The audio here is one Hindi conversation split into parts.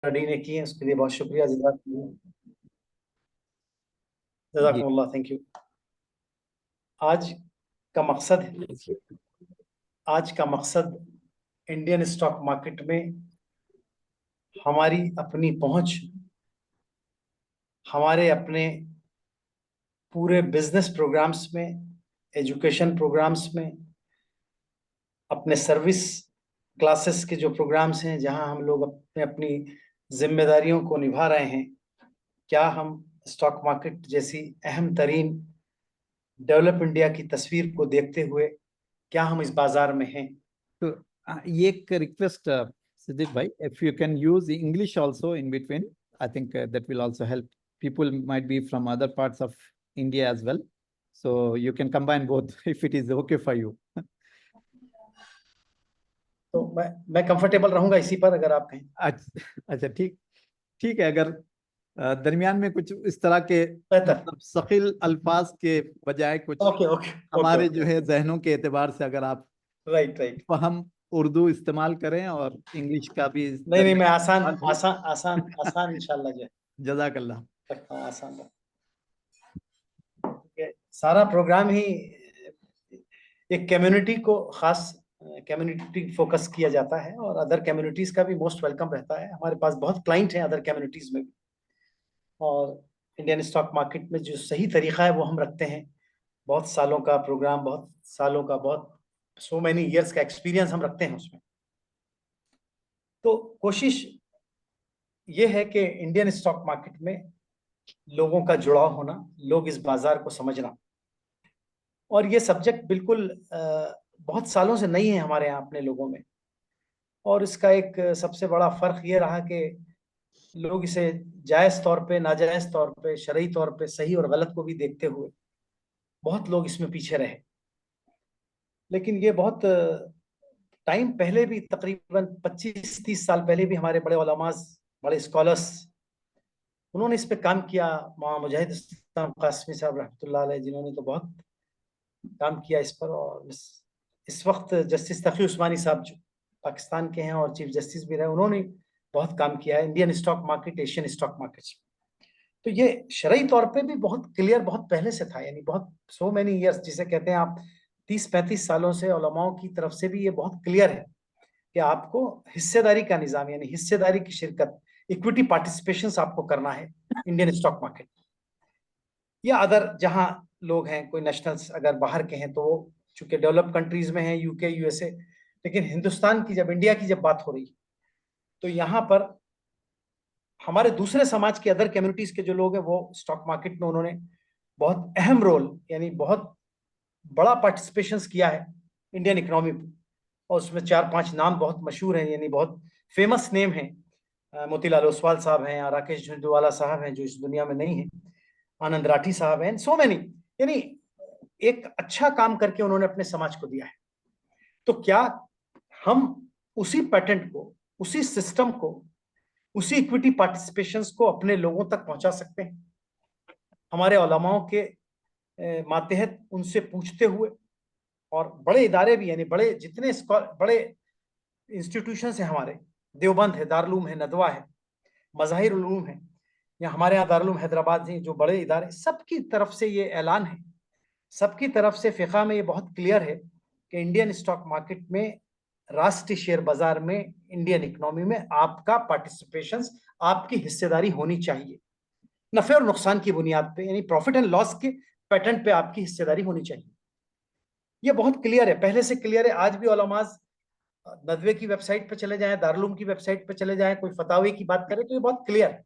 रेडी ने की है, उसके लिए बहुत शुक्रिया। जी जज़ाकुमुल्लाह, थैंक यू। आज का मकसद इंडियन स्टॉक मार्केट में हमारी अपनी पहुंच, हमारे अपने पूरे बिजनेस प्रोग्राम्स में, एजुकेशन प्रोग्राम्स में, अपने सर्विस क्लासेस के जो प्रोग्राम्स हैं जहां हम लोग अपने अपनी जिम्मेदारियों को निभा रहे हैं, क्या हम स्टॉक मार्केट जैसी अहम तरीन डेवलप इंडिया की तस्वीर को देखते हुए क्या हम इस बाजार में हैं। तो ये एक रिक्वेस्ट सिद्दीक भाई, if you can use English also in between, I think that will also help. People might be from other parts of India as well, so you can combine both if it is okay for you. तो मैं कंफर्टेबल रहूंगा इसी पर, अगर आप कहें। अच्छा, ठीक है। अगर दरमियान में कुछ इस तरह के बेहतर। मतलब सकील अल्फाज के बजाय कुछ ओके ओके हमारे ओके। जो है जहनों के एतबार से अगर आप राइट। हम उर्दू इस्तेमाल करें और इंग्लिश का भी नहीं, मैं इस्तेमाल हो। आसान इंशाल्लाह जो है जज़ाकल्लाह। रखता हूँ, आसान रखता। सारा प्रोग्राम ही एक कम्युनिटी को, खास कम्युनिटी फोकस किया जाता है, और अदर कम्युनिटीज का भी मोस्ट वेलकम रहता है। हमारे पास बहुत क्लाइंट हैं अदर कम्युनिटीज में भी, और इंडियन स्टॉक मार्केट में जो सही तरीका है वो हम रखते हैं। बहुत सालों का प्रोग्राम, बहुत सालों का, बहुत सो मैनी ईयर्स का एक्सपीरियंस हम रखते हैं उसमें। तो कोशिश ये है कि इंडियन स्टॉक मार्केट में लोगों का जुड़ाव होना, लोग इस बाजार को समझना। और ये सब्जेक्ट बिल्कुल बहुत सालों से नहीं है हमारे यहाँ अपने लोगों में, और इसका एक सबसे बड़ा फर्क ये रहा कि लोग इसे जायज तौर पे, नाजायज तौर पे, शरई तौर पे सही और गलत को भी देखते हुए बहुत लोग इसमें पीछे रहे। लेकिन ये बहुत टाइम पहले भी, तकरीबन 25-30 साल पहले भी हमारे बड़े उलमाज, बड़े स्कॉलर्स, उन्होंने इस पे काम किया। मौलाना मुजाहिद इस्लाम कासमी साहब रहमतुल्लाह अलैह, जिन्होंने तो बहुत काम किया इस पर। और इस वक्त जस्टिस तकी उस्मानी साहब जो पाकिस्तान के हैं और चीफ जस्टिस भी रहे, उन्होंने बहुत काम किया है Indian stock market, Asian stock market. तो ये शरई तौर पे भी बहुत क्लियर, बहुत पहले से था, यानी बहुत सो मैनी ईयर्स जिसे कहते हैं आप, 30-35 सालों से उलमाओं की तरफ से भी ये बहुत क्लियर है कि आपको हिस्सेदारी का निज़ाम, यानी हिस्सेदारी की शिरकत, इक्विटी पार्टिसिपेशन आपको करना है इंडियन स्टॉक मार्केट। या अदर जहां लोग हैं, कोई नेशनल्स अगर बाहर के हैं तो वो चूंकि डेवलप कंट्रीज में हैं, यूके, यूएसए, लेकिन हिंदुस्तान की जब, इंडिया की जब बात हो रही तो यहाँ पर हमारे दूसरे समाज के, अदर कम्युनिटीज के जो लोग हैं, वो स्टॉक मार्केट में उन्होंने बहुत अहम रोल, यानी बहुत बड़ा पार्टिसिपेशन किया है इंडियन इकोनॉमी में। और उसमें 4-5 नाम बहुत मशहूर हैं, यानी बहुत फेमस नेम हैं। मोतीलाल ओसवाल साहब हैं, राकेश झुंझुनवाला साहब हैं जो इस दुनिया में नहीं है, आनंद राठी साहब हैं, सो मैनी। यानी एक अच्छा काम करके उन्होंने अपने समाज को दिया है। तो क्या हम उसी पैटर्न को, उसी सिस्टम को, उसी इक्विटी पार्टिसिपेशंस को अपने लोगों तक पहुंचा सकते हैं? हमारे उलमाओं के मातहत उनसे पूछते हुए, और बड़े इदारे भी, यानी बड़े जितने बड़े इंस्टीट्यूशन है हमारे, देवबंद है, दारुल है, नदवा है, मज़ाहिर उलूम है, या हमारे यहाँ दारुल हैदराबाद है, जो बड़े इदारे, सबकी तरफ से ये ऐलान है, सबकी तरफ से फ़िक़ा में ये बहुत क्लियर है कि इंडियन स्टॉक मार्केट में, राष्ट्रीय शेयर बाजार में, इंडियन इकोनॉमी में आपका पार्टिसिपेशन, आपकी हिस्सेदारी होनी चाहिए, नफे और नुकसान की बुनियाद पे, यानी प्रॉफिट एंड लॉस के पैटर्न पे आपकी हिस्सेदारी होनी चाहिए। ये बहुत क्लियर है, पहले से क्लियर है। आज भी उलमाज नदवे की वेबसाइट पे चले जाएं, दारुल की वेबसाइट पे चले जाएं, कोई फतावे की बात करें तो ये बहुत क्लियर है।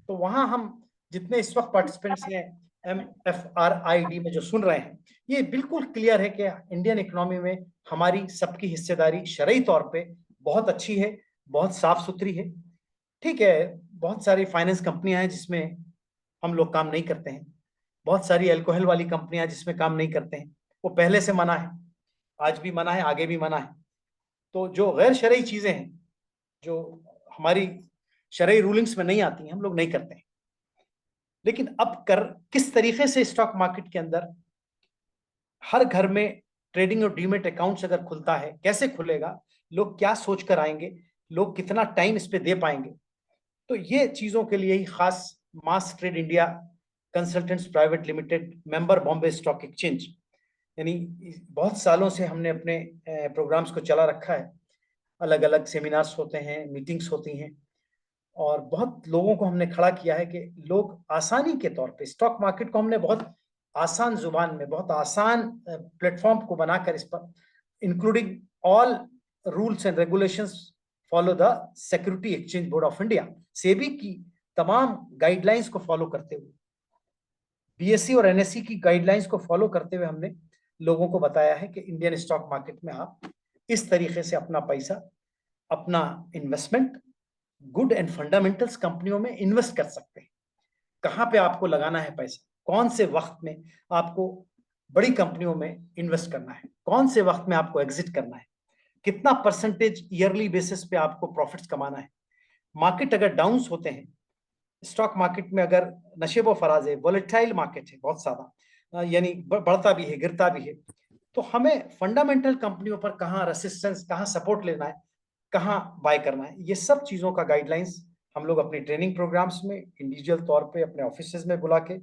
तो वहां हम जितने इस वक्त पार्टिसिपेंट्स हैं MFRID में जो सुन रहे हैं, ये बिल्कुल क्लियर है कि इंडियन इकोनॉमी में हमारी सबकी हिस्सेदारी शरई तौर पे बहुत अच्छी है, बहुत साफ सुथरी है। ठीक है, बहुत सारी फाइनेंस कंपनियां हैं जिसमें हम लोग काम नहीं करते हैं, बहुत सारी अल्कोहल वाली कंपनियां जिसमें काम नहीं करते हैं, वो पहले से मना है, आज भी मना है, आगे भी मना है। तो जो गैर शरई चीजें हैं, जो हमारी शरई रूलिंग्स में नहीं आती हैं, हम लोग नहीं करते हैं। लेकिन अब किस तरीके से स्टॉक मार्केट के अंदर हर घर में ट्रेडिंग और डीमेट अकाउंट्स अगर खुलता है, कैसे खुलेगा, लोग क्या सोच कर आएंगे, लोग कितना टाइम इस पे दे पाएंगे, तो ये चीजों के लिए ही खास Mas trade India consultants private limited, member Bombay stock exchange, यानी बहुत सालों से हमने अपने प्रोग्राम्स को चला रखा है। अलग अलग सेमिनार्स होते हैं, मीटिंग्स होती हैं, और बहुत लोगों को हमने खड़ा किया है कि लोग आसानी के तौर पे स्टॉक मार्केट को हमने बहुत आसान जुबान में, बहुत आसान प्लेटफॉर्म को बनाकर इस पर including all rules and regulations follow the security exchange board of India, SEBI की तमाम गाइडलाइंस को फॉलो करते हुए, बीएसई और एनएसई की गाइडलाइंस को फॉलो करते हुए हमने लोगों को बताया है कि इंडियन स्टॉक मार्केट में आप इस तरीके से अपना पैसा, अपना इन्वेस्टमेंट गुड एंड फंडामेंटल्स कंपनियों में इन्वेस्ट कर सकते हैं। कहां पे आपको लगाना है पैसा, कौन से वक्त में आपको बड़ी कंपनियों में इन्वेस्ट करना है, कौन से वक्त में आपको एग्जिट करना है, कितना परसेंटेज ईयरली बेसिस पे आपको प्रॉफिट्स कमाना है। मार्केट अगर डाउन्स होते हैं, स्टॉक मार्केट में अगर नशेबो फराज है, वोलेटाइल मार्केट है बहुत ज्यादा, यानी बढ़ता भी है गिरता भी है, तो हमें फंडामेंटल कंपनियों पर कहाँ रेसिस्टेंस, कहाँ सपोर्ट लेना है, कहाँ बाय करना है, ये सब चीजों का गाइडलाइंस हम लोग अपने ट्रेनिंग प्रोग्राम्स में इंडिविजुअल तौर पे अपने ऑफिसेज में बुला के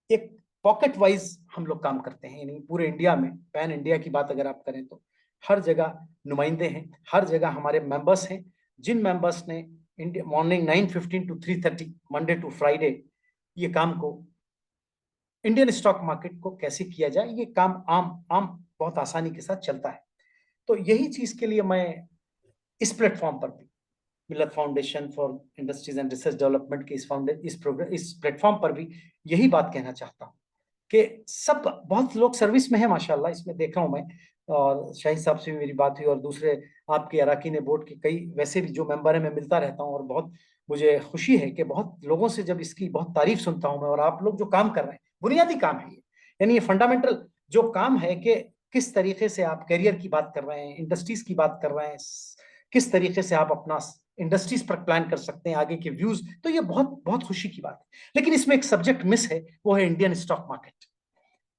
एक पॉकेट वाइज हम लोग काम करते हैं। यानी पूरे इंडिया में, पैन इंडिया की बात अगर आप करें तो हर जगह नुमाइंदे हैं, हर जगह हमारे मेंबर्स हैं, जिन मेंबर्स ने India morning 9:15 to 3:30 Monday to Friday ये काम को, इंडियन स्टॉक मार्केट को कैसे किया जाए, ये काम आम आम बहुत आसानी के साथ चलता है। तो यही चीज के लिए मैं इस प्लेटफॉर्म पर भी, मिल्लत foundation for industries and research development के इस प्लेटफॉर्म पर भी यही बात कहना चाहता हूँ कि सब बहुत लोग सर्विस में है माशाल्लाह, इसमें देख रहा हूँ मैं, और शाही साहब से भी मेरी बात हुई और दूसरे आपके अराकीन बोर्ड के कई वैसे भी जो मेंबर है, मैं मिलता रहता हूँ, और बहुत मुझे खुशी है कि बहुत लोगों से जब इसकी बहुत तारीफ सुनता हूँ मैं, और आप लोग जो काम कर रहे हैं बुनियादी काम है ये, यानी ये फंडामेंटल जो काम है कि किस तरीके से आप करियर की बात कर रहे हैं, इंडस्ट्रीज की बात कर रहे हैं, किस तरीके से आप अपना इंडस्ट्रीज पर प्लान कर सकते हैं, आगे के व्यूज, तो ये बहुत बहुत खुशी की बात है। लेकिन इसमें एक सब्जेक्ट मिस है, वो है इंडियन स्टॉक मार्केट।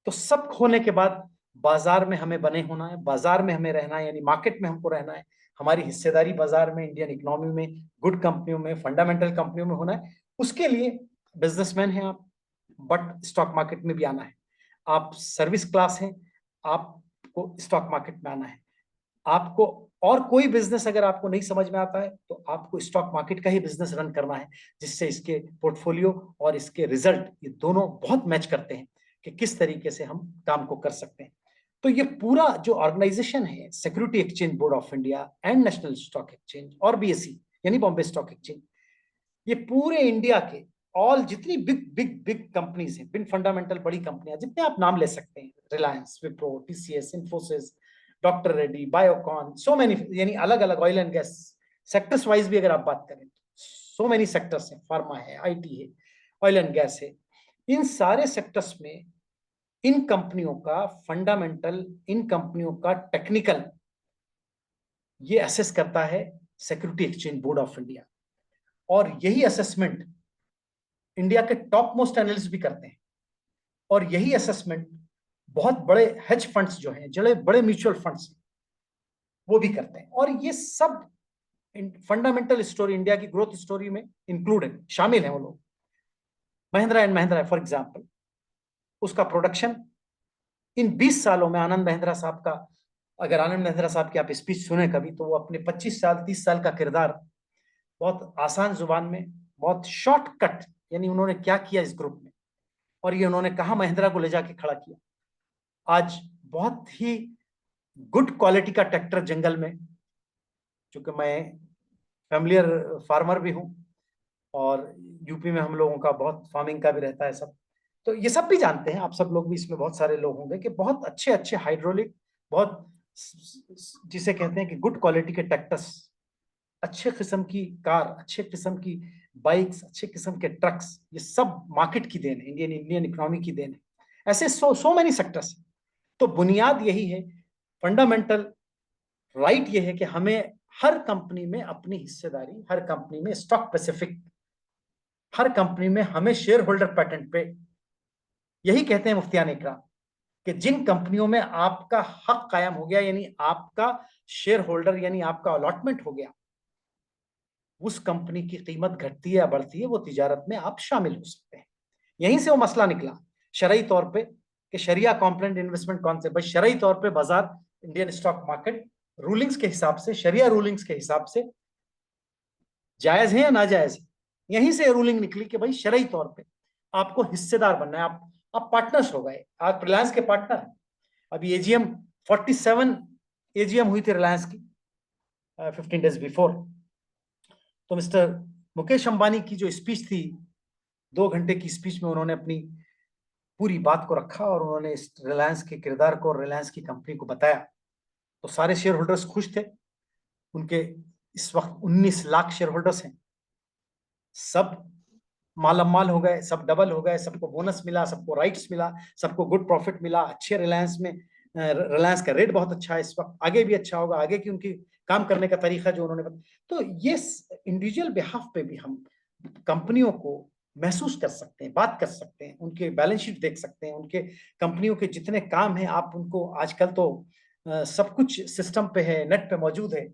तो सब खोने के बाद बाजार में हमें बने होना है, बाजार में हमें रहना है, यानी मार्केट में हमको रहना है, हमारी हिस्सेदारी बाजार में, इंडियन इकोनॉमी में, गुड कंपनियों में, फंडामेंटल कंपनियों में होना है। उसके लिए बिजनेसमैन हैं आप, बट स्टॉक मार्केट में भी आना है। आप सर्विस क्लास हैं, आपको स्टॉक मार्केट में आना है। आपको और कोई बिजनेस अगर आपको नहीं समझ में आता है तो आपको स्टॉक मार्केट का ही बिजनेस रन करना है, जिससे इसके पोर्टफोलियो और इसके रिजल्ट ये दोनों बहुत मैच करते हैं कि किस तरीके से हम काम को कर सकते हैं। तो ये पूरा जो ऑर्गेनाइजेशन है, security exchange board of India and national stock exchange और बीएसई यानी बॉम्बे स्टॉक एक्सचेंज, ये पूरे इंडिया के ऑल जितनी बिग बिग बिग कंपनीज हैं, बिन फंडामेंटल बड़ी कंपनियां जितने आप नाम ले सकते हैं, Reliance, Wipro, TCS, Infosys, doctor Reddy, Biocon, so many, यानी अलग अलग oil and gas sectors wise भी अगर आप बात करें, सो मेनी सेक्टर्स हैं, फार्मा है, आईटी है, ऑयल एंड गैस है। इन सारे सेक्टर्स में इन कंपनियों का फंडामेंटल, इन कंपनियों का टेक्निकल ये असेस करता है security exchange board of India, और यही असेसमेंट इंडिया के टॉप मोस्ट एनालिस्ट भी करते हैं, और यही असेसमेंट बहुत बड़े हेज फंड्स जो हैं, बड़े बड़े म्यूचुअल फंड्स वो भी करते हैं। और ये सब फंडामेंटल स्टोरी, इंडिया की ग्रोथ स्टोरी में इंक्लूडेड शामिल है वो लोग। Mahindra and Mahindra for example, उसका प्रोडक्शन इन 20 सालों में, आनंद महिंद्रा साहब का, अगर आनंद महिंद्रा साहब की आप स्पीच सुने कभी, तो वो अपने 25 साल 30 साल का किरदार बहुत आसान जुबान में, बहुत शॉर्टकट, यानी उन्होंने क्या किया इस ग्रुप में, और ये उन्होंने कहा महिंद्रा को ले जाके खड़ा किया। आज बहुत ही गुड क्वालिटी का ट्रैक्टर जंगल में, चूंकि मैं फैमिलियर फार्मर भी हूं, और यूपी में हम लोगों का बहुत फार्मिंग का भी रहता है सब, तो ये सब भी जानते हैं, आप सब लोग भी, इसमें बहुत सारे लोग होंगे कि बहुत अच्छे अच्छे हाइड्रोलिक, बहुत जिसे कहते हैं कि गुड क्वालिटी के ट्रैक्टर्स, अच्छे किस्म की कार, अच्छे किस्म की बाइक्स, अच्छे किस्म के ट्रक्स, ये सब मार्केट की देन है, इंडियन इकोनॉमी की देन है। ऐसे सो मेनी सेक्टर्स। तो बुनियाद यही है, फंडामेंटल राइट ये है कि हमें हर कंपनी में अपनी हिस्सेदारी, हर कंपनी में स्टॉक स्पेसिफिक, हर कंपनी में हमें शेयर होल्डर पैटर्न पे, यही कहते हैं मुफ्तियान इकराम कि जिन कंपनियों में आपका हक कायम हो गया, यानी आपका शेयर होल्डर, यानी आपका अलॉटमेंट हो गया, उस कंपनी की कीमत घटती है या बढ़ती है, वो तिजारत में आप शामिल हो सकते हैं। यहीं से वो मसला निकला शरई तौर पे कि शरिया कॉम्प्लाइंट इन्वेस्टमेंट कौन से, भाई शरई तौर पे बाजार, इंडियन स्टॉक मार्केट रूलिंग्स के हिसाब से, शरिया रूलिंग्स के हिसाब से जायज है या नाजायज है। यहीं से रूलिंग निकली कि भाई शरई तौर पे आपको हिस्सेदार बनना है, आप पार्टनर्स हो गए, आप रिलायंस के पार्टनर। अभी एजीएम 47 एजीएम हुई थी रिलायंस की 15 डेज बिफोर। तो मिस्टर मुकेश अंबानी की जो स्पीच थी, 2 घंटे की स्पीच में उन्होंने अपनी पूरी बात को रखा और उन्होंने इस रिलायंस के किरदार को और रिलायंस की कंपनी को बताया। तो सारे शेयर होल्डर्स खुश थे। उनके इस वक्त 19 लाख शेयर होल्डर्स हैं, सब मालामाल हो गए, सब डबल हो गए, सबको बोनस मिला, सबको राइट्स मिला, सबको गुड प्रॉफिट मिला, अच्छे रिलायंस में। रिलायंस का रेट बहुत अच्छा है इस वक्त, आगे भी अच्छा होगा, आगे की उनकी काम करने का तरीका जो उन्होंने तो ये इंडिविजुअल बिहाफ पे भी हम कंपनियों को महसूस कर सकते हैं, बात कर सकते हैं, उनके बैलेंस शीट देख सकते हैं, उनके कंपनियों के जितने काम हैं आप उनको, आजकल तो सब कुछ सिस्टम पे है, नेट पे मौजूद है।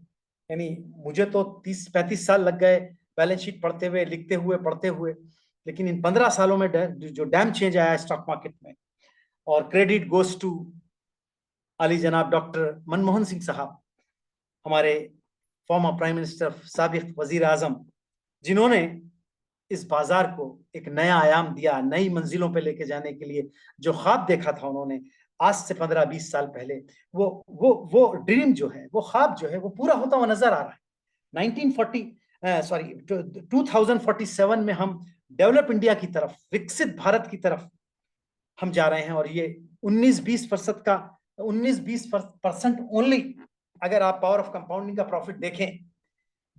यानी मुझे तो 30-35 साल लग गए बैलेंस शीट पढ़ते हुए, लिखते हुए, पढ़ते हुए, लेकिन इन 15 सालों में जो डैम चेंज आया स्टॉक मार्केट में, और क्रेडिट गोज टू अली जनाब डॉक्टर मनमोहन सिंह साहब, हमारे फॉर्मर प्राइम मिनिस्टर, साबिक वजीर आजम, जिन्होंने इस बाजार को एक नया आयाम दिया, नई मंजिलों पे लेके जाने के लिए जो ख्वाब देखा था उन्होंने आज से 15-20 साल पहले, वो ड्रीम जो है, वो ख्वाब जो है, वो पूरा होता हुआ नजर आ रहा है। 2047 में हम डेवलप इंडिया की तरफ, विकसित भारत की तरफ हम जा रहे हैं। और ये 19-20% ओनली, अगर आप पावर ऑफ कंपाउंडिंग का प्रॉफिट देखें,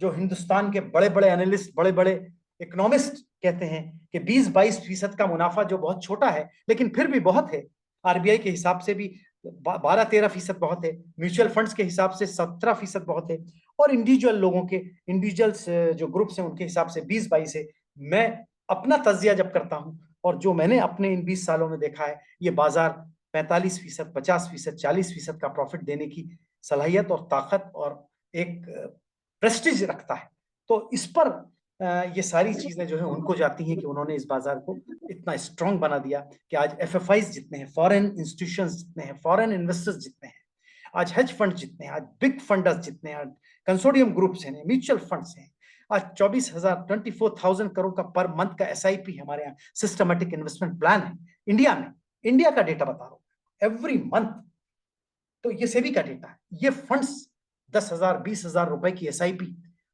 जो हिंदुस्तान के बड़े बड़े एनालिस्ट, बड़े बड़े इकोनॉमिस्ट कहते हैं कि 20-22% का मुनाफा, जो बहुत छोटा है लेकिन फिर भी बहुत है। आरबीआई के हिसाब से भी 12-13% बहुत है, म्यूचुअल फंड्स के हिसाब से 17% बहुत है, और इंडिविजुअल लोगों के, इंडिविजुअल्स जो ग्रुप्स हैं उनके हिसाब से 20-22 है। मैं अपना तज्जिया जब करता हूं और जो मैंने अपने इन 20 सालों में देखा है, ये बाजार 45%, 50%, 40% का प्रॉफिट देने की सलाहियत और ताकत और एक प्रेस्टीज रखता है। तो इस पर ये सारी चीजें जो है उनको जाती हैं कि उन्होंने इस बाजार को इतना स्ट्रांग बना दिया कि आज एफएफआईज जितने हैं, फॉरेन इंस्टीट्यूशंस जितने हैं, फॉरेन इन्वेस्टर्स जितने हैं, आज हेज फंड जितने हैं, आज बिग फंडर्स जितने हैं, कंसोर्टियम ग्रुप्स हैं, म्यूचुअल फंड्स हैं, आज 24,000 करोड़ का पर मंथ का SIP हमारे यहाँ सिस्टमेटिक इन्वेस्टमेंट प्लान है इंडिया में। इंडिया का डेटा बता रहा हूँ, एवरी मंथ। तो ये सेबी का डेटा है। ये फंड्स 10,000 20,000 रुपए की SIP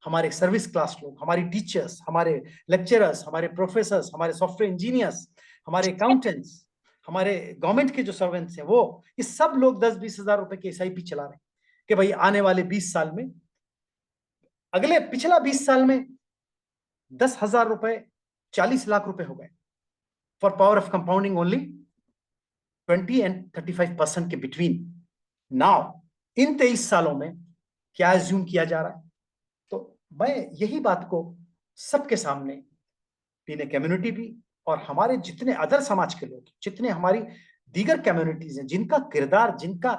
हमारे सर्विस क्लास लोग, हमारी टीचर्स, हमारे लेक्चरर्स, हमारे प्रोफेसर्स, हमारे सॉफ्टवेयर इंजीनियर्स, हमारे अकाउंटेंट्स, हमारे गवर्नमेंट के जो सर्वेंट्स हैं, वो ये सब लोग 10-20,000 रुपए की SIP चला रहे हैं कि भाई आने वाले 20 साल में, पिछला 20 साल में 10,000 रुपए 40 लाख रुपए हो गए for power of compounding only 20 and 35% के बिटवीन। नाउ इन 23 सालों में क्या एज्यूम किया जा रहा है? तो मैं यही बात को सबके सामने, पीने कम्युनिटी भी और हमारे जितने अदर समाज के लोग, जितने हमारी दीगर कम्युनिटीज हैं, जिनका किरदार, जिनका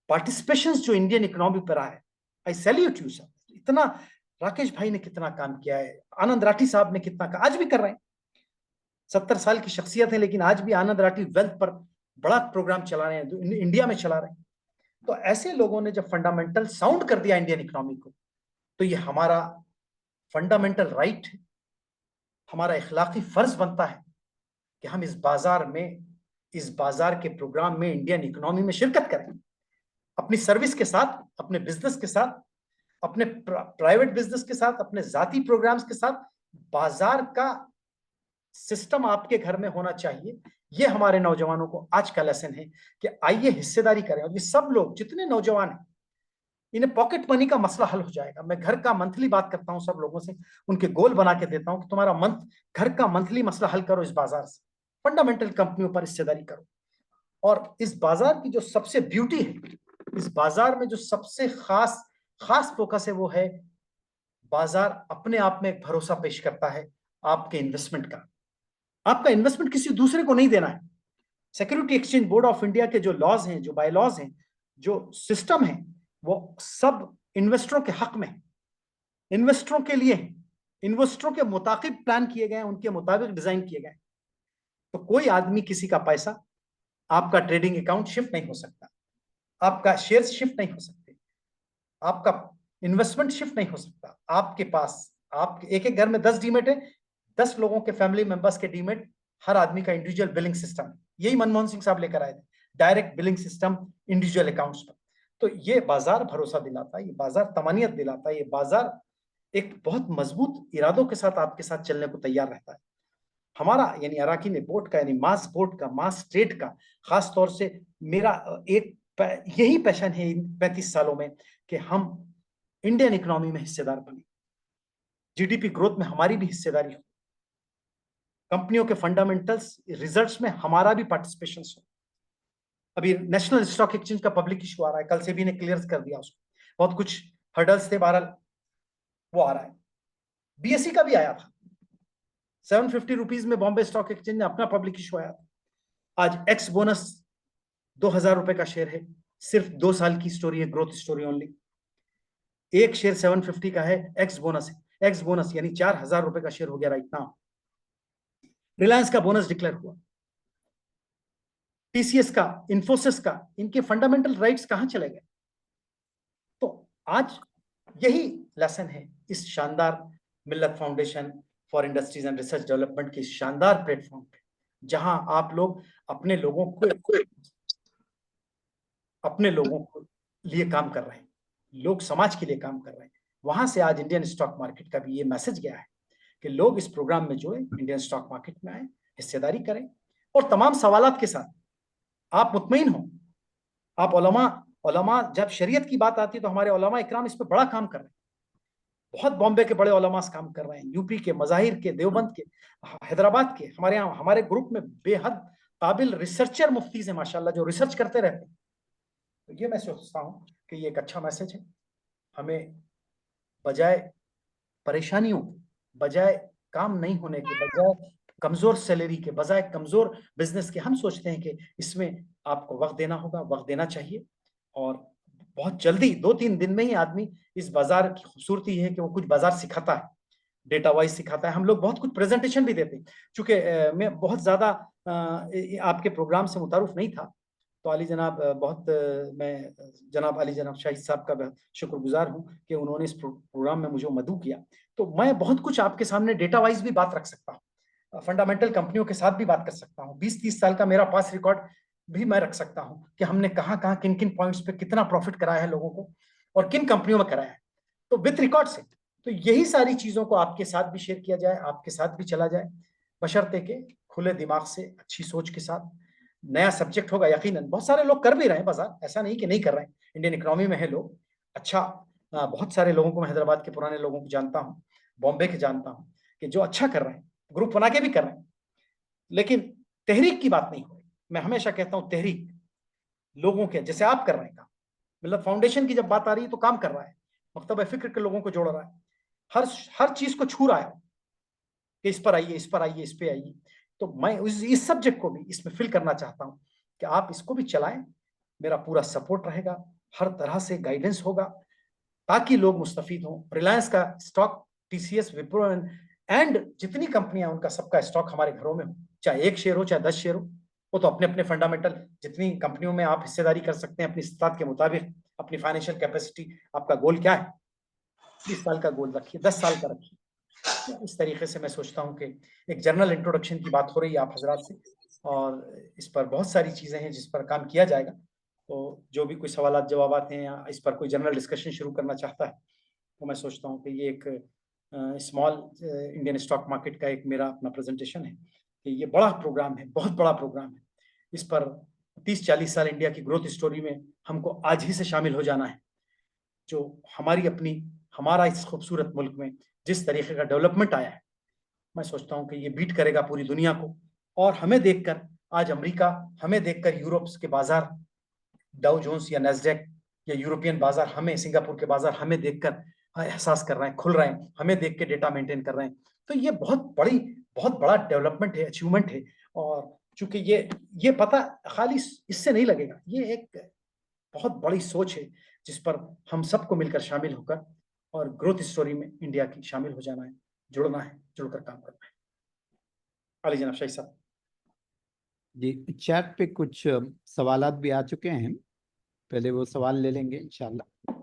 पार्टिसिपेशन जो इंडियन इकोनॉमी पर रहा है, आई सैल्यूट यू सर। इतना राकेश भाई ने कितना काम किया है, आनंद राठी साहब ने कितना काम आज भी कर रहे हैं। 70 साल की शख्सियत है, लेकिन आज भी आनंद राठी वेल्थ पर बड़ा प्रोग्राम चला रहे हैं, इंडिया में चला रहे हैं। तो ऐसे लोगों ने जब फंडामेंटल साउंड कर दिया इंडियन इकोनॉमी को, तो ये हमारा फंडामेंटल राइट है, हमारा इखलाकी फर्ज बनता है कि हम इस बाजार के प्रोग्राम में, इंडियन इकोनॉमी में शिरकत करें, अपनी सर्विस के साथ, अपने बिजनेस के साथ, अपने प्राइवेट बिजनेस के साथ, अपने जाती प्रोग्राम्स के साथ। बाजार का सिस्टम आपके घर में होना चाहिए। ये हमारे नौजवानों को आज का लेसन है कि आइए हिस्सेदारी करें। और ये सब लोग जितने नौजवान हैं, इन्हें पॉकेट मनी का मसला हल हो जाएगा। मैं घर का मंथली बात करता हूं सब लोगों से, उनके गोल बना के देता हूं कि तुम्हारा घर का मंथली मसला हल करो, इस बाजार से फंडामेंटल कंपनियों पर हिस्सेदारी करो। और इस बाजार की जो सबसे ब्यूटी है, इस बाजार में जो सबसे खास फोकस है, वो है बाजार अपने आप में एक भरोसा पेश करता है आपके इन्वेस्टमेंट का। आपका इन्वेस्टमेंट किसी दूसरे को नहीं देना है। Security exchange board of India के जो लॉज हैं, जो बायलॉज हैं, जो सिस्टम है, वो सब इन्वेस्टरों के हक में, इन्वेस्टरों के लिए है। इन्वेस्टरों के मुताबिक प्लान किए गए, उनके मुताबिक डिजाइन किए गए, तो कोई आदमी किसी का पैसा आपका ट्रेडिंग अकाउंट शिफ्ट नहीं हो सकता, आपका शेयर शिफ्ट नहीं हो सकते, आपका इन्वेस्टमेंट शिफ्ट नहीं हो सकता। आपके पास, आप एक एक घर में 10 डीमेट है, 10 लोगों के फैमिली मेंबर्स के डीमेट, हर आदमी का इंडिविजुअल बिलिंग सिस्टम है। यही मनमोहन सिंह साहब लेकर आए थे, direct billing system individual accounts पर। तो ये बाजार भरोसा दिलाता है, ये बाजार तमानियत दिलाता है, ये बाजार एक बहुत मजबूत इरादों के साथ आपके साथ चलने को तैयार रहता है। हमारा यानी अराकीन बोर्ड का, यानी मास बोर्ड का, मास ट्रेड का, खास तौर से मेरा एक यही पैशन है इन 35 सालों में कि हम इंडियन इकोनॉमी में हिस्सेदार बने, जीडीपी ग्रोथ में हमारी भी हिस्सेदारी हो, कंपनियों के फंडामेंटल्स रिजल्ट्स में हमारा भी पार्टिसिपेशन हो। अभी नेशनल स्टॉक एक्सचेंज का पब्लिक इशू आ रहा है, कल से भी ने क्लियर कर दिया उसको, बहुत कुछ हर्डल्स थे, बहरहाल वो आ रहा है। बीएसई का भी आया था, 750 रुपीज में बॉम्बे स्टॉक एक्सचेंज ने अपना पब्लिक इशू आया था। आज एक्स बोनस 2000 रुपए का शेयर है, सिर्फ 2 साल की स्टोरी है, ग्रोथ स्टोरी ओनली। एक शेयर 750 का है, एक्स बोनस है, एक्स बोनस यानी 4000 रुपए का शेयर हो गया राइट नाउ। रिलायंस का बोनस डिक्लेयर हुआ, टीसीएस का, इंफोसिस का, इनके फंडामेंटल राइट्स कहां चले गए? तो आज यही लेसन है इस शानदार मिल्लत foundation for industries and research development के शानदार प्लेटफॉर्म पे, जहां आप लोग अपने लोगों को लिए काम कर रहे हैं, लोग समाज के लिए काम कर रहे हैं। वहां से आज इंडियन स्टॉक मार्केट का भी ये मैसेज गया है कि लोग इस प्रोग्राम में जुड़े, इंडियन स्टॉक मार्केट में आए, हिस्सेदारी करें, और तमाम सवालात के साथ आप मुतमईन हो। आप उलमा जब शरीयत की बात आती है तो हमारे उलमा इकराम इस पर बड़ा काम कर रहे हैं, बहुत बॉम्बे के बड़े उलमा काम कर रहे हैं, यूपी के, मज़ाहिर के, देवबंद के, हैदराबाद के। हमारे यहाँ हमारे ग्रुप में बेहद काबिल रिसर्चर मुफ्तीज हैं माशाल्लाह, जो रिसर्च करते रहते हैं। तो ये मैं सोचता हूँ कि ये एक अच्छा मैसेज है। हमें बजाय परेशानियों, बजाय काम नहीं होने के, बजाय कमजोर सैलरी के, बजाय कमजोर बिजनेस के, हम सोचते हैं कि इसमें आपको वक्त देना होगा, वक्त देना चाहिए। और बहुत जल्दी 2-3 दिन में ही आदमी इस बाजार की खूबसूरती है कि वो कुछ बाजार सिखाता है, डेटा वाइज सिखाता है। हम लोग बहुत कुछ प्रेजेंटेशन भी देते हैं। चूंकि मैं बहुत ज्यादा आपके प्रोग्राम से मुतारुफ नहीं था, तो अली जनाब मैं जनाब अली जनाब शाहिद साहब का शुक्रगुजार हूँ कि उन्होंने इस प्रोग्राम में मुझे मदऊ किया। तो मैं बहुत कुछ आपके सामने डेटा वाइज भी बात रख सकता हूँ, फंडामेंटल कंपनियों के साथ भी बात कर सकता हूँ, 20-30 साल का मेरा पास रिकॉर्ड भी मैं रख सकता हूँ कि हमने कहाँ कहाँ किन किन पॉइंट्स पे कितना प्रॉफिट कराया है लोगों को और किन कंपनियों में कराया है, तो विथ रिकॉर्ड से। तो यही सारी चीजों को आपके साथ भी शेयर किया जाए, आपके साथ भी चला जाए, बशर्ते के खुले दिमाग से, अच्छी सोच के साथ। नया सब्जेक्ट होगा यकीनन, बहुत सारे लोग कर भी रहे हैं बाजार, ऐसा नहीं कि नहीं कर रहे हैं, इंडियन इकोनॉमी में है लोग। अच्छा, बहुत सारे लोगों को मैं हैदराबाद के पुराने लोगों को जानता हूँ, बॉम्बे के जानता हूँ, कि जो अच्छा कर रहे हैं, ग्रुप बना के भी कर रहे हैं, लेकिन तहरीक की बात नहीं हो रही। मैं हमेशा कहता हूँ तहरीक लोगों के, जैसे आप कर रहे हैं काम, मतलब फाउंडेशन की जब बात आ रही है तो काम कर रहा है, मकतब फिक्र के लोगों को जोड़ रहा है, हर चीज को छू रहा है कि इस पर आइए, इस पर आइए, इस पे आइए। तो मैं इस सब्जेक्ट को भी इसमें फिल करना चाहता हूँ कि आप इसको भी चलाएं, मेरा पूरा सपोर्ट रहेगा, हर तरह से गाइडेंस होगा ताकि लोग मुस्तफीद हों। रिलायंस का स्टॉक, टीसीएस, विप्रो एंड जितनी कंपनियां, उनका सबका स्टॉक हमारे घरों में हो, चाहे 1 शेयर हो, चाहे 10 शेयर हो, वो तो अपने अपने फंडामेंटल, जितनी कंपनियों में आप हिस्सेदारी कर सकते हैं अपनी इस्तात के मुताबिक, अपनी फाइनेंशियल कैपेसिटी, आपका गोल क्या है, 20 साल का गोल रखिए, 10 साल का रखिए। तो इस तरीके से मैं सोचता हूँ कि एक जनरल इंट्रोडक्शन की बात हो रही है आप हजरात से, और इस पर बहुत सारी चीज़ें हैं जिस पर काम किया जाएगा। तो जो भी कोई सवाल जवाब हैं या इस पर कोई जनरल डिस्कशन शुरू करना चाहता है, तो मैं सोचता हूँ कि ये एक स्मॉल इंडियन स्टॉक मार्केट का एक मेरा अपना प्रेजेंटेशन है कि ये बड़ा प्रोग्राम है, बहुत बड़ा प्रोग्राम है। इस पर 30-40 साल इंडिया की ग्रोथ स्टोरी में हमको आज ही से शामिल हो जाना है। जो हमारा इस खूबसूरत मुल्क में जिस तरीके का डेवलपमेंट आया है, मैं सोचता हूँ कि ये बीट करेगा पूरी दुनिया को। और हमें देखकर आज अमेरिका, हमें देखकर यूरोप के बाजार, डाउ जोन्स या नैस्डैक या यूरोपियन बाजार, हमें सिंगापुर के बाजार हमें देखकर एहसास कर रहे हैं, खुल रहे हैं, हमें देख के डेटा मेंटेन कर रहे हैं। तो ये बहुत बड़ा डेवलपमेंट है, अचीवमेंट है। और चूंकि ये पता खाली इससे नहीं लगेगा, ये एक बहुत बड़ी सोच है जिस पर हम सबको मिलकर शामिल होकर और ग्रोथ स्टोरी में इंडिया की शामिल हो जाना है। जुड़ना है, जुड़कर काम करना है। अली जनाब शाही साहब। जी, चैट पे कुछ सवालात भी आ चुके हैं, पहले वो सवाल ले लेंगे इंशाल्लाह।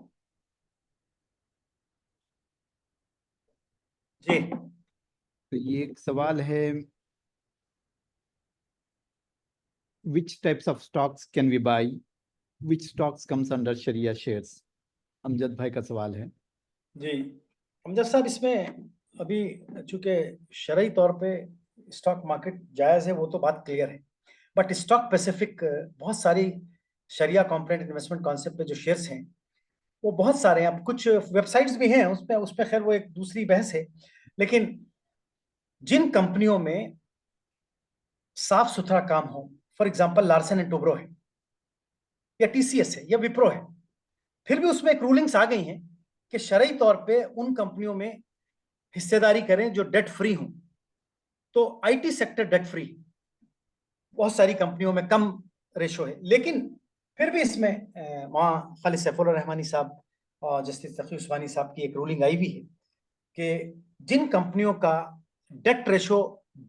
जी, तो ये एक सवाल है, which types of stocks can we buy, which stocks comes under Sharia shares? Amjad भाई का सवाल है। जी अमजद साहब, इसमें अभी चूंकि शरई तौर पे स्टॉक मार्केट जायज़ है, वो तो बात क्लियर है, बट स्टॉक स्पेसिफिक बहुत सारी शरिया कॉम्प्लेंट इन्वेस्टमेंट कॉन्सेप्ट पे जो शेयर्स हैं वो बहुत सारे हैं। अब कुछ वेबसाइट्स भी हैं उस पे खैर वो एक दूसरी बहस है, लेकिन जिन कंपनियों में साफ सुथरा काम हो, for example Larsen and Toubro है या टीसीएस है या विप्रो है, फिर भी उसमें एक रूलिंग्स आ गई हैं कि शरई तौर पे उन कंपनियों में हिस्सेदारी करें जो डेट फ्री हों। तो आईटी सेक्टर डेट फ्री, बहुत सारी कंपनियों में कम रेशो है, लेकिन फिर भी इसमें वहाँ खालिद सैफुर रहमानी साहब और जस्टिस तकी उस्मानी साहब की एक रूलिंग आई भी है कि जिन कंपनियों का डेट रेशो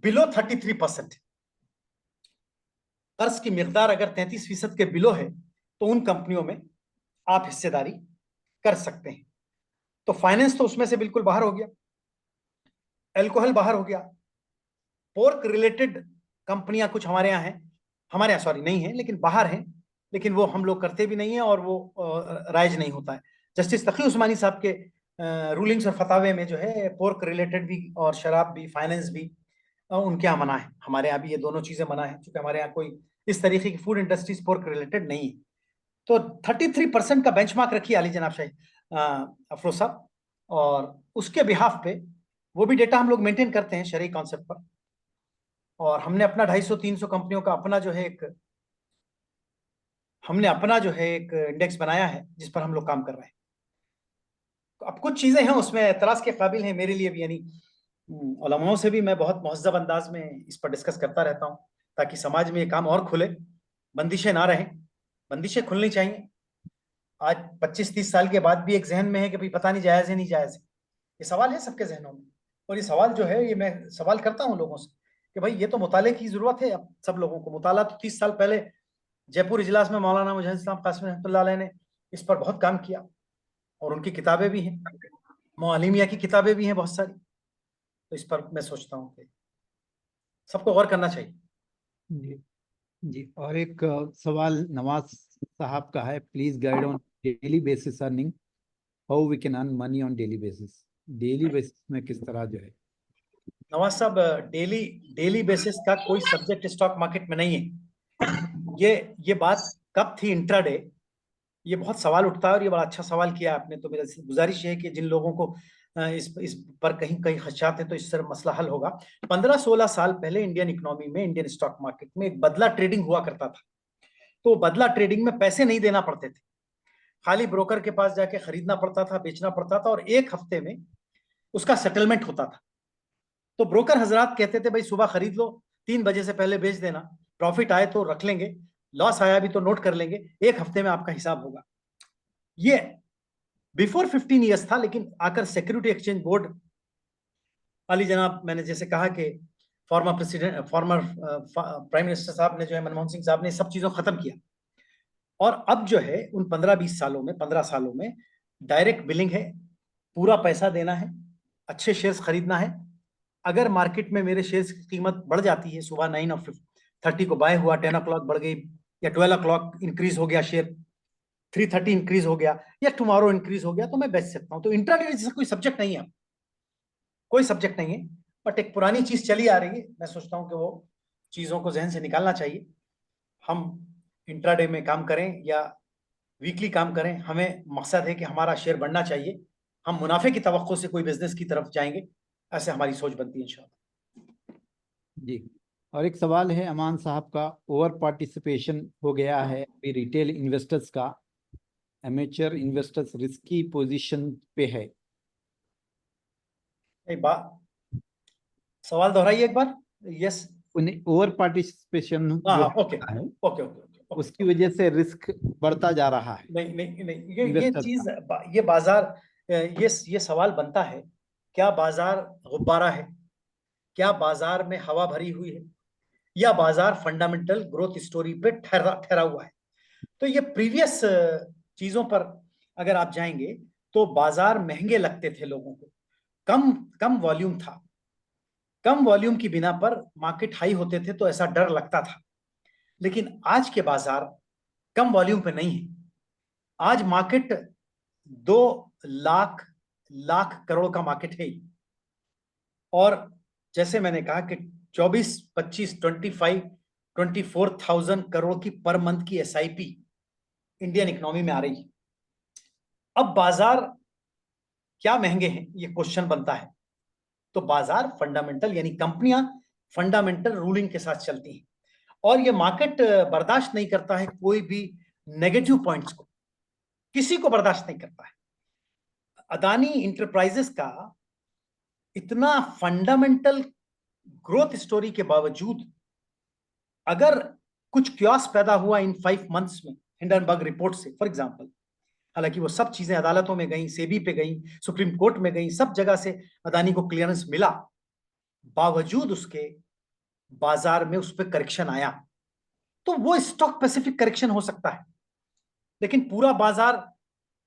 बिलो 33%, कर्ज की मिकदार अगर 33% के बिलो है, तो उन कंपनियों में आप हिस्सेदारी कर सकते हैं। तो फाइनेंस तो उसमें से बिल्कुल बाहर हो गया, एल्कोहल बाहर हो गया, पोर्क रिलेटेड कंपनियां कुछ हमारे यहाँ हैं, हमारे यहाँ सॉरी नहीं है लेकिन बाहर हैं, लेकिन वो हम लोग करते भी नहीं है और वो राइज नहीं होता है। जस्टिस तकी उस्मानी साहब के रूलिंग्स और फतावे में जो है पोर्क रिलेटेड भी और शराब भी, फाइनेंस भी उनके यहाँ मना है। हमारे यहाँ भी ये दोनों चीजें मना है, क्योंकि हमारे यहाँ कोई इस तरीके की फूड इंडस्ट्रीज पोर्क रिलेटेड नहीं है। तो 33% का बेंचमार्क रखिए अली जनाब शाही अफरोज साहब, और उसके बिहाफ पे वो भी डेटा हम लोग मेंटेन करते हैं शरई कॉन्सेप्ट पर, और हमने अपना 250-300 कंपनियों का अपना जो है एक इंडेक्स बनाया है जिस पर हम लोग काम कर रहे हैं। तो अब कुछ चीजें हैं उसमें एतराज के काबिल हैं मेरे लिए भी, यानी उलमाओं से भी मैं बहुत महज़्ज़ब अंदाज में इस पर डिस्कस करता रहता हूँ, ताकि समाज में ये काम और खुले, बंदिशें ना रहें। बंदिशें खुलनी चाहिए। आज 25-30 साल के बाद भी एक जहन में है कि भाई पता नहीं जायज़ है नहीं जायज़ है, ये सवाल है सबके जहनों में। और ये सवाल जो है, ये मैं सवाल करता हूँ लोगों से कि भाई ये तो मुताले की जरूरत है। अब सब लोगों को मुताला, तो 30 साल पहले जयपुर इजलास में मौलाना मुजहिद इस्लाम कासमी रहमतुल्लाह अलैह ने इस पर बहुत काम किया, और उनकी किताबें भी हैं, मौअलिमिया की किताबें भी हैं बहुत सारी। तो इस पर मैं सोचता हूँ कि सबको गौर करना चाहिए। जी जी, और एक सवाल नवाज साहब का है, please guide on daily basis earning, how we can earn money on daily basis. Daily basis में किस तरह जो है। नवाज साहब, डेली डेली बेसिस का कोई सब्जेक्ट स्टॉक मार्केट में नहीं है। ये बात कब थी इंट्राडे, ये बहुत सवाल उठता है, और ये बड़ा अच्छा सवाल किया आपने। तो मेरा गुजारिश है कि जिन लोगों को इस पर कहीं कहीं खदशात है, तो इससे मसला हल होगा। 15-16 साल पहले इंडियन इकोनॉमी में, इंडियन स्टॉक मार्केट में एक बदला ट्रेडिंग हुआ करता था। तो बदला ट्रेडिंग में पैसे नहीं देना पड़ते थे, खाली ब्रोकर के पास जाके खरीदना पड़ता था, बेचना पड़ता था, और एक हफ्ते में उसका सेटलमेंट होता था। तो ब्रोकर हजरात कहते थे भाई सुबह खरीद लो, 3 बजे से पहले बेच देना, प्रॉफिट आए तो रख लेंगे, लॉस आया भी तो नोट कर लेंगे, एक हफ्ते में आपका हिसाब होगा। ये बिफोर 15 ईयर्स था, लेकिन आकर सिक्योरिटी एक्सचेंज बोर्ड, अली जनाब मैंने जैसे कहा कि फॉर्मर प्राइम मिनिस्टर साहब ने जो है, मनमोहन सिंह साहब ने सब चीजों खत्म किया। और अब जो है उन 15-20 सालों में, 15 सालों में डायरेक्ट बिलिंग है, पूरा पैसा देना है, अच्छे शेयर्स खरीदना है। अगर मार्केट में मेरे शेयर्स की कीमत बढ़ जाती है, सुबह 9:30 को बाय हुआ, 10 o'clock बढ़ गई, या 12 o'clock इंक्रीज हो गया शेयर, 3:30 इंक्रीज हो गया, या टुमारो इंक्रीज हो गया, तो मैं बेच सकता हूं। तो इंट्राडे जैसा कोई सब्जेक्ट नहीं है, कोई सब्जेक्ट नहीं है, बट एक पुरानी चीज चली आ रही है। मैं सोचता हूं कि वो चीजों को जहन से निकालना चाहिए। हम इंट्राडे में काम करें या वीकली काम करें, हमें मकसद है कि हमारा शेयर बढ़ना चाहिए, हम मुनाफे की तवक्को से कोई बिजनेस की तरफ जाएंगे, ऐसे हमारी सोच बनती है इंशाल्लाह। जी, और एक सवाल है अमान साहब का, ओवर पार्टिसिपेशन हो गया है अभी रिटेल इन्वेस्टर्स का, एमेचर इन्वेस्टर्स रिस्की पोजीशन पे है। एक बात, सवाल दोहराइए एक बार। यस। उन्हें ओवर पार्टिसिपेशन हाँ जो हाँ, ओके है ओके ओके ओके। उसकी वजह से रिस्क बढ़ता जा रहा है नहीं नहीं नहीं, ये इन्वेस्टर्स चीज, का। ये बाजार, ये सवाल बनता है क्या बाजार गुब्बारा है, क्या बाजार में हवा भरी हुई है, या बाजार फंडामेंटल ग्रोथ स्टोरी पे ठहरा ठहरा हुआ है। तो ये प्रीवियस चीजों पर अगर आप जाएंगे तो बाजार महंगे लगते थे लोगों को, कम कम वॉल्यूम था, कम वॉल्यूम की बिना पर मार्केट हाई होते थे तो ऐसा डर लगता था। लेकिन आज के बाजार कम वॉल्यूम पे नहीं है। आज मार्केट 2 लाख लाख करोड़ का मार्केट है। और जैसे मैंने कहा कि 24, 25, 25, 24,000 करोड़ की पर मंथ की एसआईपी इंडियन इकोनॉमी में आ रही है। अब बाजार क्या महंगे हैं, ये क्वेश्चन बनता है। तो बाजार फंडामेंटल यानी कंपनियां फंडामेंटल रूलिंग के साथ चलती हैं, और ये मार्केट बर्दाश्त नहीं करता है कोई भी नेगेटिव पॉइंट्स को, किसी को बर्दाश्त नहीं करता है। अदानी इंटरप्राइजेस का इतना फंडामेंटल ग्रोथ स्टोरी के बावजूद अगर कुछ क्योस पैदा हुआ इन 5 मंथ्स में हिंडनबर्ग रिपोर्ट से, फॉर एग्जांपल, हालांकि वो सब चीजें अदालतों में गई, सेबी पे गई, सुप्रीम कोर्ट में गई, सब जगह से अदानी को क्लियरेंस मिला, बावजूद उसके बाजार में उस पर करेक्शन आया, तो वो स्टॉक स्पेसिफिक करेक्शन हो सकता है। लेकिन पूरा बाजार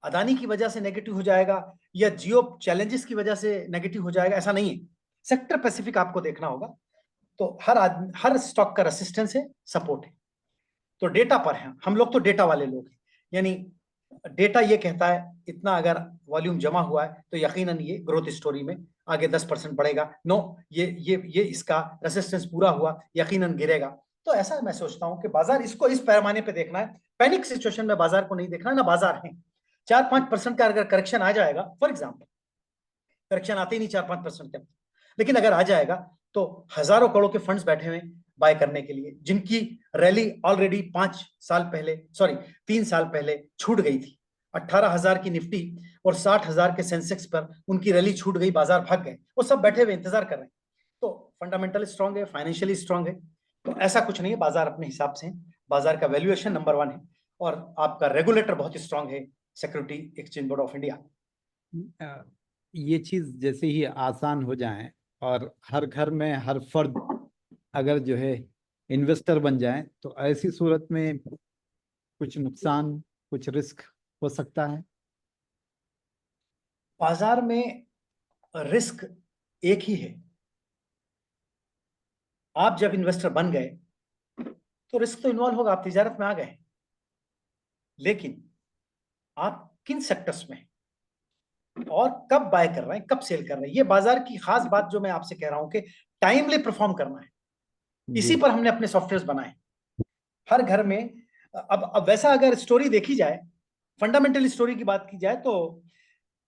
अदानी की वजह से नेगेटिव हो जाएगा या जियो चैलेंजेस की वजह से नेगेटिव हो जाएगा, ऐसा नहीं है। सेक्टर स्पेसिफिक आपको देखना होगा। तो हर स्टॉक का रेसिस्टेंस है, सपोर्ट है। तो डेटा पर है, हम लोग तो डेटा वाले लोग हैं, यानी डेटा ये कहता है इतना अगर वॉल्यूम जमा हुआ है तो यकीनन ये ग्रोथ स्टोरी में आगे 10% बढ़ेगा। नो, ये इसका रेसिस्टेंस पूरा हुआ, यकीनन गिरेगा। तो ऐसा मैं सोचता हूं कि बाजार इसको इस पैमाने पे देखना है। पैनिक सिचुएशन में बाजार को नहीं देखना है, ना बाजार है। 4-5% का अगर करेक्शन आ जाएगा, फॉर एग्जाम्पल, करेक्शन आते ही नहीं 4-5% का, लेकिन अगर आ जाएगा तो हजारों करोड़ के फंड्स बैठे हुए बाय करने के लिए, जिनकी रैली ऑलरेडी 3 साल पहले छूट गई थी। 18,000 की निफ्टी और 60,000 के सेंसेक्स पर उनकी रैली छूट गई, बाजार भाग गए, वो सब बैठे हुए इंतजार कर रहे हैं। तो फंडामेंटल स्ट्रांग है, फाइनेंशियली स्ट्रांग है, तो ऐसा कुछ नहीं है। बाजार अपने हिसाब से, बाजार का वैल्यूएशन नंबर 1 है, और आपका रेगुलेटर बहुत स्ट्रांग है, security exchange board of India. ये चीज जैसे ही आसान हो जाए और हर घर में हर फर्द अगर जो है इन्वेस्टर बन जाए, तो ऐसी सूरत में कुछ नुकसान, कुछ रिस्क हो सकता है। बाजार में रिस्क एक ही है। आप जब इन्वेस्टर बन गए तो रिस्क तो इन्वॉल्व होगा, आप तिजारत में आ गए, लेकिन आप किन सेक्टर्स में और कब बाय कर रहे हैं, कब सेल कर रहे हैं, ये बाजार की खास बात जो मैं आपसे कह रहा हूं कि टाइमली परफॉर्म करना है। इसी पर हमने अपने सॉफ्टवेयर बनाए हर घर में। अब वैसा अगर स्टोरी देखी जाए, फंडामेंटल स्टोरी की बात की जाए, तो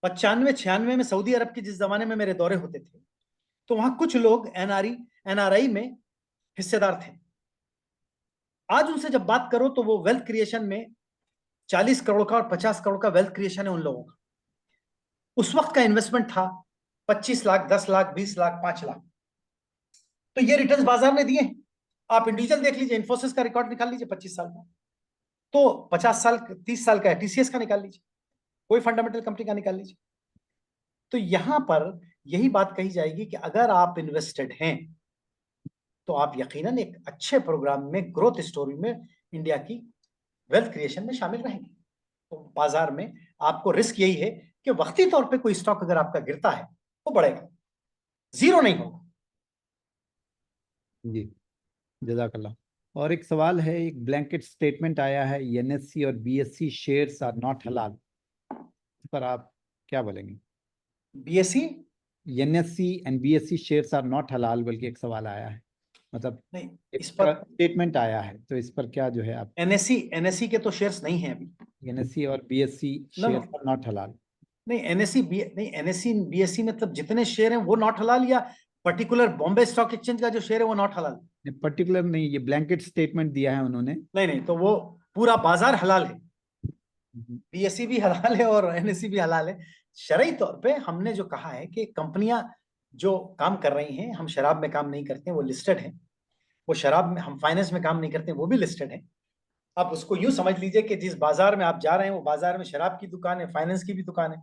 95-96 में सऊदी अरब के जिस जमाने में मेरे दौरे होते थे, तो वहां कुछ लोग एनआरआई में हिस्सेदार थे। आज उनसे जब बात करो तो वो वेल्थ क्रिएशन में 40 करोड़ का और 50 करोड़ का वेल्थ क्रिएशन है उन लोगों का। उस वक्त का इन्वेस्टमेंट था 25 लाख, 10 लाख, 20 लाख, 5 लाख। तो ये रिटर्न्स बाजार ने दिए। आप इंडिविजुअल देख लीजिए, इन्फोसिस का रिकॉर्ड निकाल लीजिए 25 साल का, तो 50 साल 30 साल का है, टीसीएस का निकाल लीजिए, कोई फंडामेंटल कंपनी का निकाल लीजिए। तो यहां पर यही बात कही जाएगी कि अगर आप इन्वेस्टेड हैं तो आप यकीनन एक अच्छे प्रोग्राम में, ग्रोथ स्टोरी में, इंडिया की वेल्थ क्रिएशन में शामिल रहेंगे। तो बाजार में आपको रिस्क यही है कि वक्ती तौर पे कोई स्टॉक अगर आपका गिरता है वो बढ़ेगा, जीरो नहीं होगा। जी, जज़ाकल्लाह। और एक सवाल है, एक ब्लैंकेट स्टेटमेंट आया है, एनएससी और बीएससी शेयर्स आर नॉट हलाल, इस पर आप क्या बोलेंगे? BSC, NSC and BSC shares are not हलाल, बल्कि एक सवाल आया है, मतलब नहीं, एक इस पर स्टेटमेंट आया है, तो इस पर क्या जो है आप? एनएससी के तो शेयर्स नहीं है अभी। एनएससी और बीएससी शेयर्स आर नॉट हलाल। नहीं, एनएससी बीएससी मतलब जितने शेयर हैं वो नॉट हलाल, या पर्टिकुलर बॉम्बे स्टॉक एक्सचेंज का जो शेयर है वो नॉट हलाल? पर्टिकुलर नहीं, ये ब्लैंकेट स्टेटमेंट दिया है उन्होंने। नहीं, तो वो पूरा बाजार हलाल है। बीएससी भी हलाल है और एनएससी भी हलाल है। शरई तौर पे हमने जो कहा है कि कंपनियां जो काम कर रही हैं, हम शराब में काम नहीं करते हैं, वो लिस्टेड है। वो शराब में, हम फाइनेंस में काम नहीं करते हैं, वो भी लिस्टेड है। आप उसको यूं समझ लीजिए कि जिस बाजार में आप जा रहे हैं वो बाजार में शराब की दुकान है, फाइनेंस की भी दुकान है,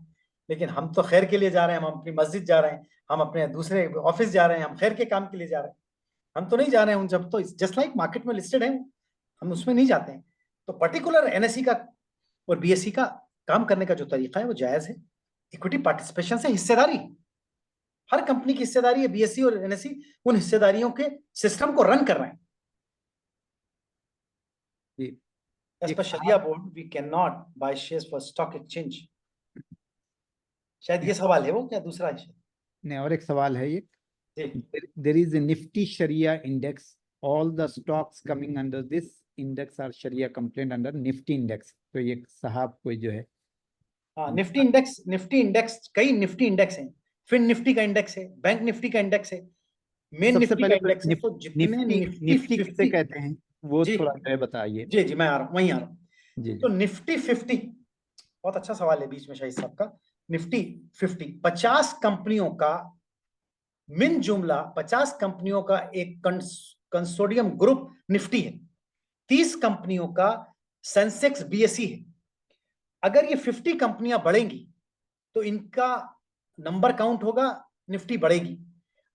लेकिन हम तो खैर के लिए जा रहे हैं, हम अपनी मस्जिद जा रहे हैं, हम अपने दूसरे ऑफिस जा रहे हैं, हम खैर के काम के लिए जा रहे हैं, हम तो नहीं जा रहे हैं उन जब तो जस्ट लाइक मार्केट में लिस्टेड है, हम उसमें नहीं जाते हैं। तो पर्टिकुलर एनएसई का और बीएसई का काम करने का जो तरीका है वो जायज है। इक्विटी पार्टिसिपेशन से हिस्सेदारी, हर कंपनी की हिस्सेदारी है, बीएसई और एनएसई उन हिस्सेदारियों के सिस्टम को रन कर रहे हैं। जी, As per Sharia board, we cannot buy shares for stock exchange. शायद ये सवाल है वो, क्या दूसरा है? नहीं, और एक सवाल है ये, जी, there is a Nifty Sharia index, all the stocks coming under this index are Sharia compliant under Nifty index। तो ये साहब कोई जो है, हाँ, निफ्टी इंडेक्स कई निफ्टी इंडेक्स हैं, फिन निफ्टी का इंडेक्स है, बैंक निफ्टी का इंडेक्स है, मेन सबसे निफ्टी का पहले तो इंडेक्स है। तो जितने निफ्टी किसे 50, कहते हैं वो जी थोड़ा जो है बताइए। जी जी, मैं आ रहा हूँ, वहीं आ रहा हूँ। जी तो जी, निफ्टी 50 बहुत अच्छा सवाल है बीच में शाहिद साहब का। निफ्टी 50 कंपनियों का मिन जुमला, 50 कंपनियों का एक कंसोर्टियम ग्रुप निफ्टी है, 30 कंपनियों का सेंसेक्स बीएसई है। अगर ये 50 कंपनियां बढ़ेंगी तो इनका नंबर काउंट होगा, निफ्टी बढ़ेगी।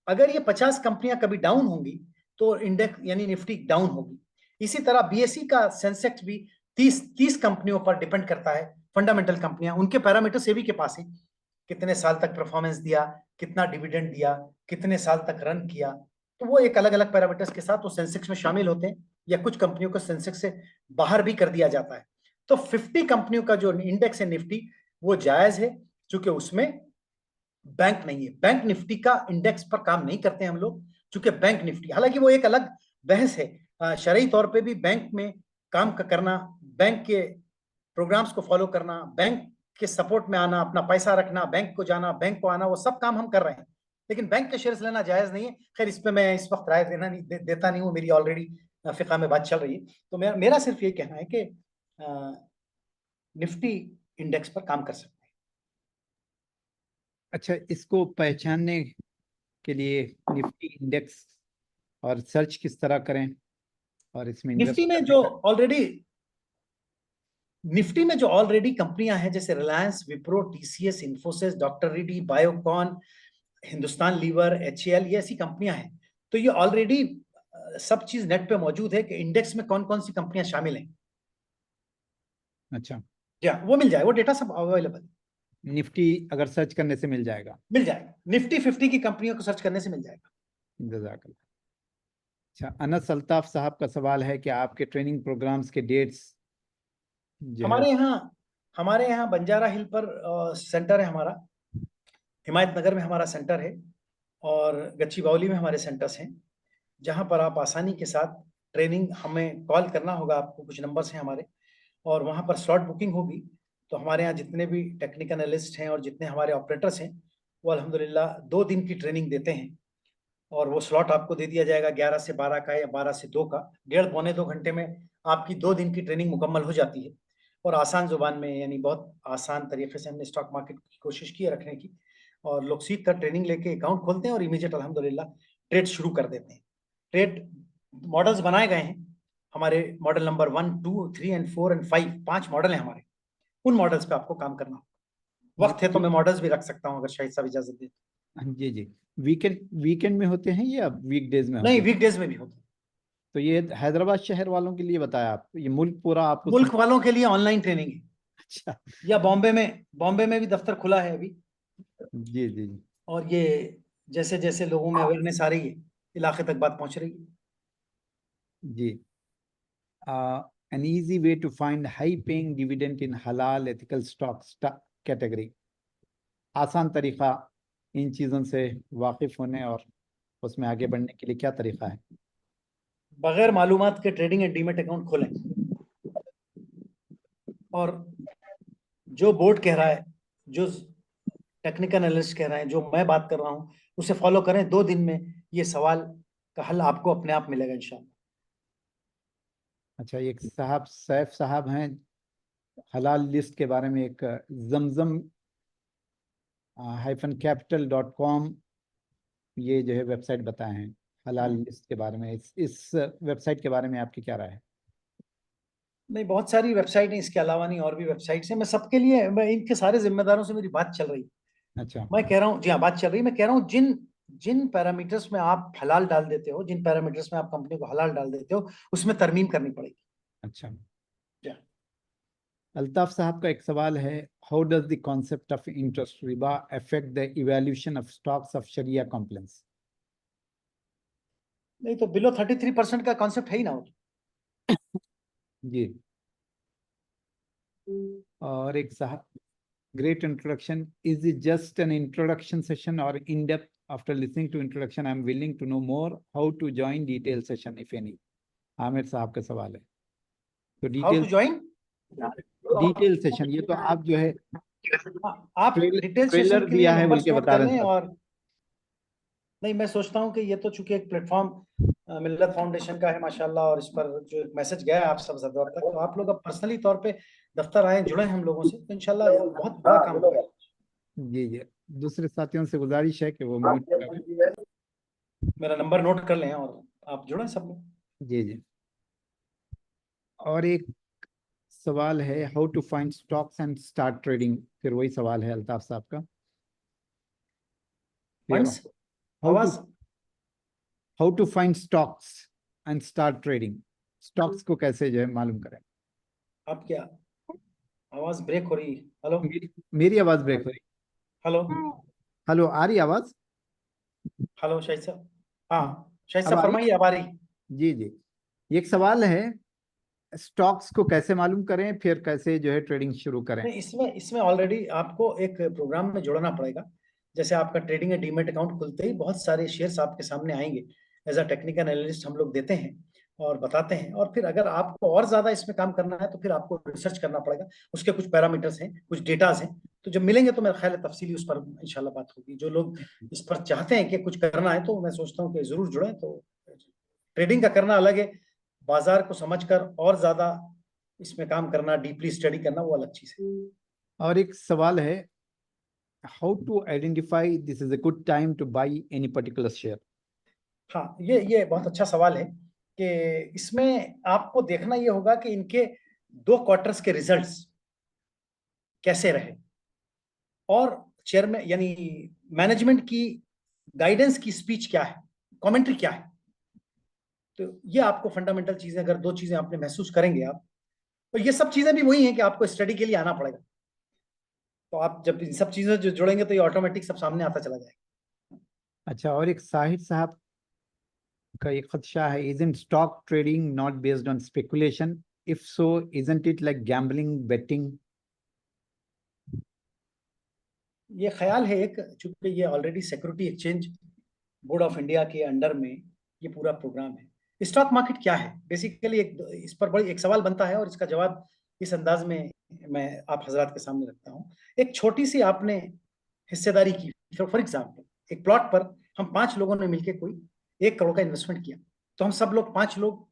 अगर ये 50 कंपनियां कभी डाउन होंगी तो इंडेक्स यानी निफ्टी डाउन होगी। इसी तरह बीएसई का सेंसेक्स भी 30 कंपनियों पर डिपेंड करता है, फंडामेंटल कंपनियां, उनके पैरामीटर सेबी के पास है, कितने साल तक परफॉर्मेंस दिया, कितना डिविडेंड दिया, कितने साल तक रन किया, तो वो एक अलग अलग पैरामीटर्स के साथ वो सेंसेक्स में शामिल होते हैं, या कुछ कंपनियों को सेंसेक्स से बाहर भी कर दिया जाता है। तो 50 कंपनियों का जो इंडेक्स है निफ्टी, वो जायज है, क्योंकि उसमें बैंक नहीं है। बैंक निफ्टी का इंडेक्स पर काम नहीं करते हम लोग, क्योंकि बैंक निफ्टी, हालांकि वो एक अलग बहस है, शरई तौर पे भी बैंक में काम करना, बैंक के प्रोग्राम्स को फॉलो करना, बैंक के सपोर्ट में आना, अपना पैसा रखना, बैंक को जाना, बैंक को आना, वो सब काम हम कर रहे हैं, लेकिन बैंक के शेयर्स लेना जायज नहीं है। खैर, इस पे मैं इस वक्त राय देता नहीं हूँ, मेरी ऑलरेडी फिका में बात चल रही है। तो मेरा सिर्फ ये कहना है कि निफ्टी इंडेक्स पर काम कर सकते हैं। अच्छा, इसको पहचानने के लिए निफ्टी इंडेक्स और सर्च किस तरह करें और इसमें इन्वेस्ट निफ्टी में करने जो का? ऑलरेडी निफ्टी में जो ऑलरेडी कंपनियां हैं, जैसे Reliance, Wipro, TCS, Infosys, doctor Reddy, Biocon, Hindustan Lever, HAL, ये ऐसी कंपनियां हैं। तो ये ऑलरेडी सब चीज नेट पे मौजूद है कि इंडेक्स में कौन कौन सी कंपनियां शामिल हैं। अच्छा, या वो मिल जाए, वो डेटा सब अवेलेबल, निफ्टी अगर सर्च करने से मिल जाएगा? मिल जाएगा, निफ्टी 50 की कंपनियों को सर्च करने से मिल जाएगा। जज़ाकल्लाह। अच्छा, अनस अल्ताफ साहब का सवाल है कि आपके ट्रेनिंग प्रोग्राम्स के डेट्स जो है। हमारे यहाँ बंजारा हिल पर सेंटर है हमारा, हिमायत नगर में हमारा सेंटर है, और गच्चीबावली में हमारे सेंटर्स हैं, जहां पर आप आसानी के साथ ट्रेनिंग, हमें कॉल करना होगा आपको, कुछ नंबर्स हैं हमारे, और वहां पर स्लॉट बुकिंग होगी। तो हमारे यहाँ जितने भी टेक्निकल एनालिस्ट हैं और जितने हमारे ऑपरेटर्स हैं, वो अल्हम्दुलिल्लाह 2 दिन की ट्रेनिंग देते हैं, और वो स्लॉट आपको दे दिया जाएगा 11 से 12 का या 12 से 2 का। 1.5 पौने 2 घंटे में आपकी 2 दिन की ट्रेनिंग मुकम्मल हो जाती है, और आसान जुबान में, यानी बहुत आसान तरीके से हमने स्टॉक मार्केट की कोशिश की है रखने की, और लोग सीख कर ट्रेनिंग लेके अकाउंट खोलते हैं और इमीडिएट अल्हम्दुलिल्लाह ट्रेड शुरू कर देते हैं। ट्रेड मॉडल्स बनाए गए हैं हमारे, model number 1, 2, 3 and 4 and 5, 5 model हैं हमारे। उन मॉडल्स पे आपको काम करना होगा। वक्त है तो मैं मॉडल्स भी रख सकता हूँ, अगर शाहिद साहब इजाजत दे। जी जी, वीकेंड वीकेंड में होते हैं या वीकडेज में होते नहीं, हैं? वीकडेज में भी होते हैं। तो ये हैदराबाद शहर वालों के लिए बताया आप, ये मुल्क पूरा आपको मुल्क वालों के लिए ऑनलाइन ट्रेनिंग है, अच्छा, या बॉम्बे में भी दफ्तर खुला है अभी। जी जी जी और ये जैसे जैसे लोगों में अवेयरनेस आ रही है, इलाके तक बात पहुंच रही है। जी। An easy way to find high paying dividend in halal ethical stocks category, आसान तरीका इन चीजों से वाकिफ होने और उसमें आगे बढ़ने के लिए क्या तरीका है? बगैर मालूमात के ट्रेडिंग एंड डीमेट अकाउंट खोलें, और जो बोर्ड कह रहा है, जो टेक्निकल एनालिस्ट कह रहे हैं, जो मैं बात कर रहा हूं, उसे फॉलो करें। 2 दिन में ये सवाल का हल आपको अपने आप मिलेगा इंशाल्लाह। अच्छा, एक साहब सैफ साहब हैं, हलाल लिस्ट के बारे में एक जमजम -capital.com ये जो है वेबसाइट बताए हैं हलाल लिस्ट के बारे में। इस वेबसाइट के बारे में आपकी क्या राय है? नहीं, बहुत सारी वेबसाइट हैं, इसके अलावा नहीं और भी वेबसाइट्स हैं। मैं सबके लिए, मैं इनके सारे जिम्मेदारों से मेरी बात चल रही है। अच्छा मैं कह रहा हूँ, जी हाँ, बात चल रही है। मैं कह रहा हूँ जिन जिन पैरामीटर्स में आप हलाल डाल देते हो, जिन पैरामीटर्स में आप कंपनी को हलाल डाल देते हो, उसमें तरमीम करनी पड़ेगी। अच्छा। जी हाँ। अल्ताफ साहब का एक सवाल है, how does the concept of interest रिबा affect the evaluation of stocks of शरिया कॉम्प्लायंस? नहीं तो बिलो 33% का कॉन्सेप्ट है ही ना वो। जी। और एक साहब, great introduction. Is it just an introduction session or in depth? After listening to introduction, I'm willing to know more. How to join detail session, if any? Aamir साहब का सवाल है। तो how to join? Detail session, ये तो आप जो है आप डिटेल सेशन ट्रेलर के लिए दिया है बोल नंबर्स के नोट बता कर रहे हैं लें। साहब। और नहीं, मैं सोचता हूँ कि ये तो चूंकि एक प्लेटफॉर्म मिल्लत फाउंडेशन का है माशाल्लाह, और इस पर जो एक मैसेज गया है आप सब जदवार तक, तो आप लोग अब पर्सनली तौर पे दफ्तर आए, जुड़े हम लोगों से, तो इंशाल्लाह बहुत बड़ा काम होगा। जी जी। दूसरे साथियों से गुजारिश है कि वो म्यूट करें। मेरा नंबर नोट कर लें और आप जुड़े सब लोग। जी जी। और एक सवाल है, how to find stocks and start trading, फिर वही सवाल है अल्ताफ साहब का। फंड्स, हाउ टू आवाज, find stocks and start trading, stocks को कैसे जो है मालूम करें। आप क्या, आवाज ब्रेक हो रही है। हेलो, मेरी आवाज ब्रेक हो रही? हेलो, हेलो, आ रही आवाज? हेलो शाहिद साहब। हाँ शाहिद अब साहब आ रही? फरमाइए, अब आ रही। जी जी। एक सवाल है, स्टॉक्स को कैसे मालूम करें, फिर कैसे जो है ट्रेडिंग शुरू करें। नहीं, इसमें इसमें ऑलरेडी आपको एक प्रोग्राम में जोड़ना पड़ेगा। जैसे आपका ट्रेडिंग या डीमेट अकाउंट खुलते ही बहुत सारे शेयर्स आपके सामने आएंगे। एज अ टेक्निकल एनालिस्ट हम लोग देते हैं और बताते हैं। और फिर अगर आपको और ज्यादा इसमें काम करना है तो फिर आपको रिसर्च करना पड़ेगा। उसके कुछ पैरामीटर्स हैं, कुछ डेटाज हैं। तो जब मिलेंगे तो मेरा ख्याल है तफसीली उस पर इंशाल्लाह बात होगी। जो लोग इस पर चाहते हैं कि कुछ करना है, तो मैं सोचता हूँ कि जरूर जुड़े। तो ट्रेडिंग का करना अलग है, बाजार को समझकर और ज्यादा इसमें काम करना, डीपली स्टडी करना, वो अलग चीज है। और एक सवाल है, how to identify this is a good time to buy any particular share. हाँ, ये बहुत अच्छा सवाल है कि इसमें आपको देखना ये होगा कि इनके 2 क्वार्टर्स के रिजल्ट्स कैसे रहे, और चेयरमैन यानी मैनेजमेंट की गाइडेंस की स्पीच क्या है, कमेंट्री क्या है। तो ये आपको फंडामेंटल चीजें, अगर 2 चीजें आपने महसूस करेंगे आप, तो ये सब चीजें भी वही हैं कि आपको स्टडी के लिए आना पड़ेगा। तो आप जब इन सब चीजें जो जुड़ेंगे तो ये ऑटोमेटिक सब सामने आता चला जाएगा। अच्छा, और एक साहिर साहब का एक खदशा है, isn't stock trading not based on speculation, if so isn't it like gambling, betting? ये ख्याल है एक, चूंकि ये already security exchange board of India के अंडर में ये पूरा प्रोग्राम है। स्टॉक मार्केट क्या है बेसिकली, एक इस पर बड़ी एक सवाल बनता है और इसका जवाब इस अंदाज में मैं आप हजरात के सामने रखता हूँ। एक छोटी सी आपने हिस्सेदारी की, फॉर एग्जाम्पल एक प्लॉट पर हम 5 लोगों ने मिलकर कोई 1 करोड़ का इन्वेस्टमेंट किया, तो हम सब लोग 5 लोग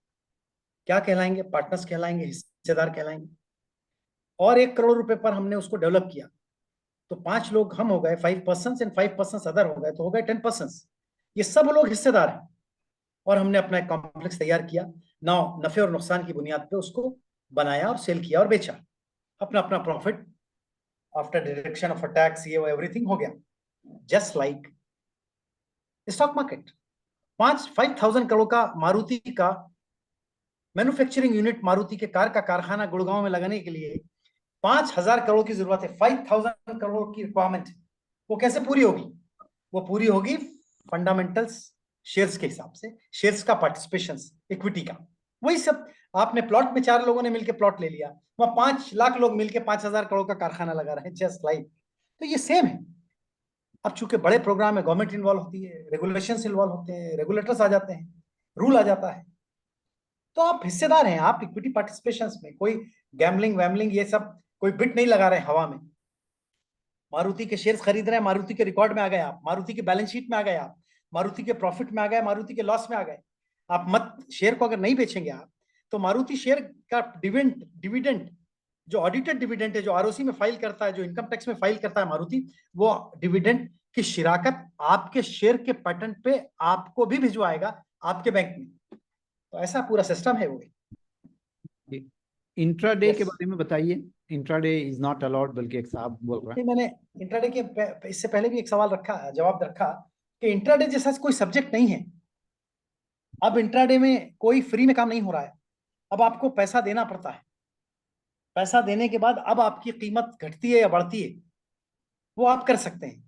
क्या कहलाएंगे, पार्टनर्स कहलाएंगे, हिस्सेदार कहलाएंगे। और 1 करोड़ रुपए पर हमने उसको डेवलप किया, तो 5 लोग हम हो गए 5% एंड 5% अदर हो गए, तो हो गए 10%। ये सब लोग हिस्सेदार हैं और हमने अपना एक कॉम्प्लेक्स तैयार किया। नाउ नफे और नुकसान की बुनियाद पे उसको बनाया और सेल किया और बेचा। अपना अपना profit after deduction of tax, ये वो एवरीथिंग हो गया। Just like stock market. 5,000 crore का मारुति का मैन्युफैक्चरिंग यूनिट, मारुति के कार का कारखाना गुड़गांव में लगाने के लिए 5,000 करोड़ की जरूरत है। 5,000 करोड़ की रिक्वायरमेंट है। वो कैसे पूरी होगी? वो पूरी होगी फंडामेंटल्स, शेयर्स के हिसाब से, शेयर्स का पार्टिसिपेशन, इक्विटी का। वही सब आपने प्लॉट में 4 लोगों ने मिलकर प्लॉट ले लिया, वहां 5 लाख लोग मिलकर 5,000 करोड़ का कारखाना लगा रहे हैं, जस्ट लाइक। तो ये सेम है। अब चूंकि बड़े प्रोग्राम में गवर्नमेंट इन्वॉल्व होती है, रेगुलेशन इन्वॉल्व होते हैं, रेगुलेटर्स आ जाते हैं, रूल आ जाता है, तो आप हिस्सेदार हैं, आप इक्विटी पार्टिसिपेशन में। कोई गैम्बलिंग वैम्बलिंग ये सब कोई बिट नहीं लगा रहे हवा में। मारुति के शेयर्स खरीद रहे हैं, मारुति के रिकॉर्ड में आ गए आप, मारुति के बैलेंस शीट में आ गए आप, मारुति के प्रॉफिट में आ गए, मारुति के लॉस में आ गए। आप मत शेयर को अगर नहीं बेचेंगे आप, तो मारुति शेयर का डिविडेंड जो ऑडिटेड डिविडेंड है, जो आरओसी में फाइल करता है, जो इनकम टैक्स में फाइल करता है मारुति, वो डिविडेंड की शिराकत आपके शेयर के पैटर्न पे आपको भी भिजवाएगा आपके बैंक में। तो ऐसा पूरा सिस्टम है वो। इंट्राडे के Yes. बारे में बताइए। इंट्राडे इज नॉट अलाउड, बल्कि एक साहब बोल रहा है। नहीं, मैंने इंट्राडे के इससे पहले भी एक सवाल रखा, जवाब रखा कि इंट्राडे जैसा कोई सब्जेक्ट नहीं है। अब इंट्राडे में कोई फ्री में काम नहीं हो रहा है, अब आपको पैसा देना पड़ता है। पैसा देने के बाद अब आपकी कीमत घटती है या बढ़ती है, वो आप कर सकते हैं।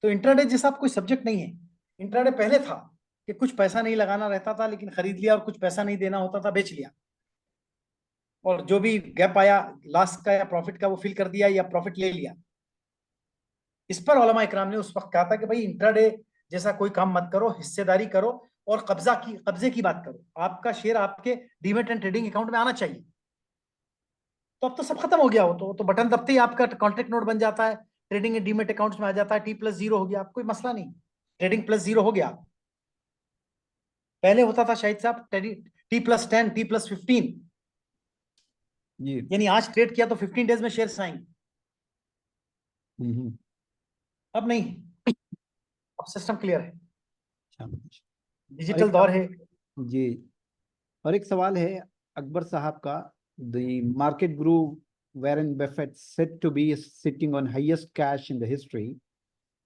तो इंट्राडे जैसा कोई सब्जेक्ट नहीं है। इंट्राडे पहले था कि कुछ पैसा नहीं लगाना रहता था, लेकिन खरीद लिया, और कुछ पैसा नहीं देना होता था, बेच लिया, और जो भी गैप आया लॉस का या प्रॉफिट का वो फिल कर दिया या प्रॉफिट ले लिया। इस पर उलमा इकराम ने उस वक्त कहा था कि भाई इंट्राडे जैसा कोई काम मत करो, हिस्सेदारी करो और कब्जे की बात करो। आपका शेयर आपके डीमेट एंड ट्रेडिंग अकाउंट में आना चाहिए। तो अब तो सब खत्म हो गया। हो तो बटन दबते ही आपका कॉन्ट्रैक्ट नोट बन जाता है, ट्रेडिंग एंड डीमेट अकाउंट्स में आ जाता है, T+0 हो गया, कोई मसला नहीं, ट्रेडिंग +0 हो गया। पहले होता था शाहिद साहब T+10, T+15, जी। यानी आज ट्रेड किया तो 15 डेज में शेयर आएंगे। हम्म। अब नहीं, अब सिस्टम क्लियर है, शाबाश। और डिजिटल एक दौर है। जी, और एक सवाल है अकबर साहब का। The market Guru Warren Buffett said to be sitting on highest cash in the history.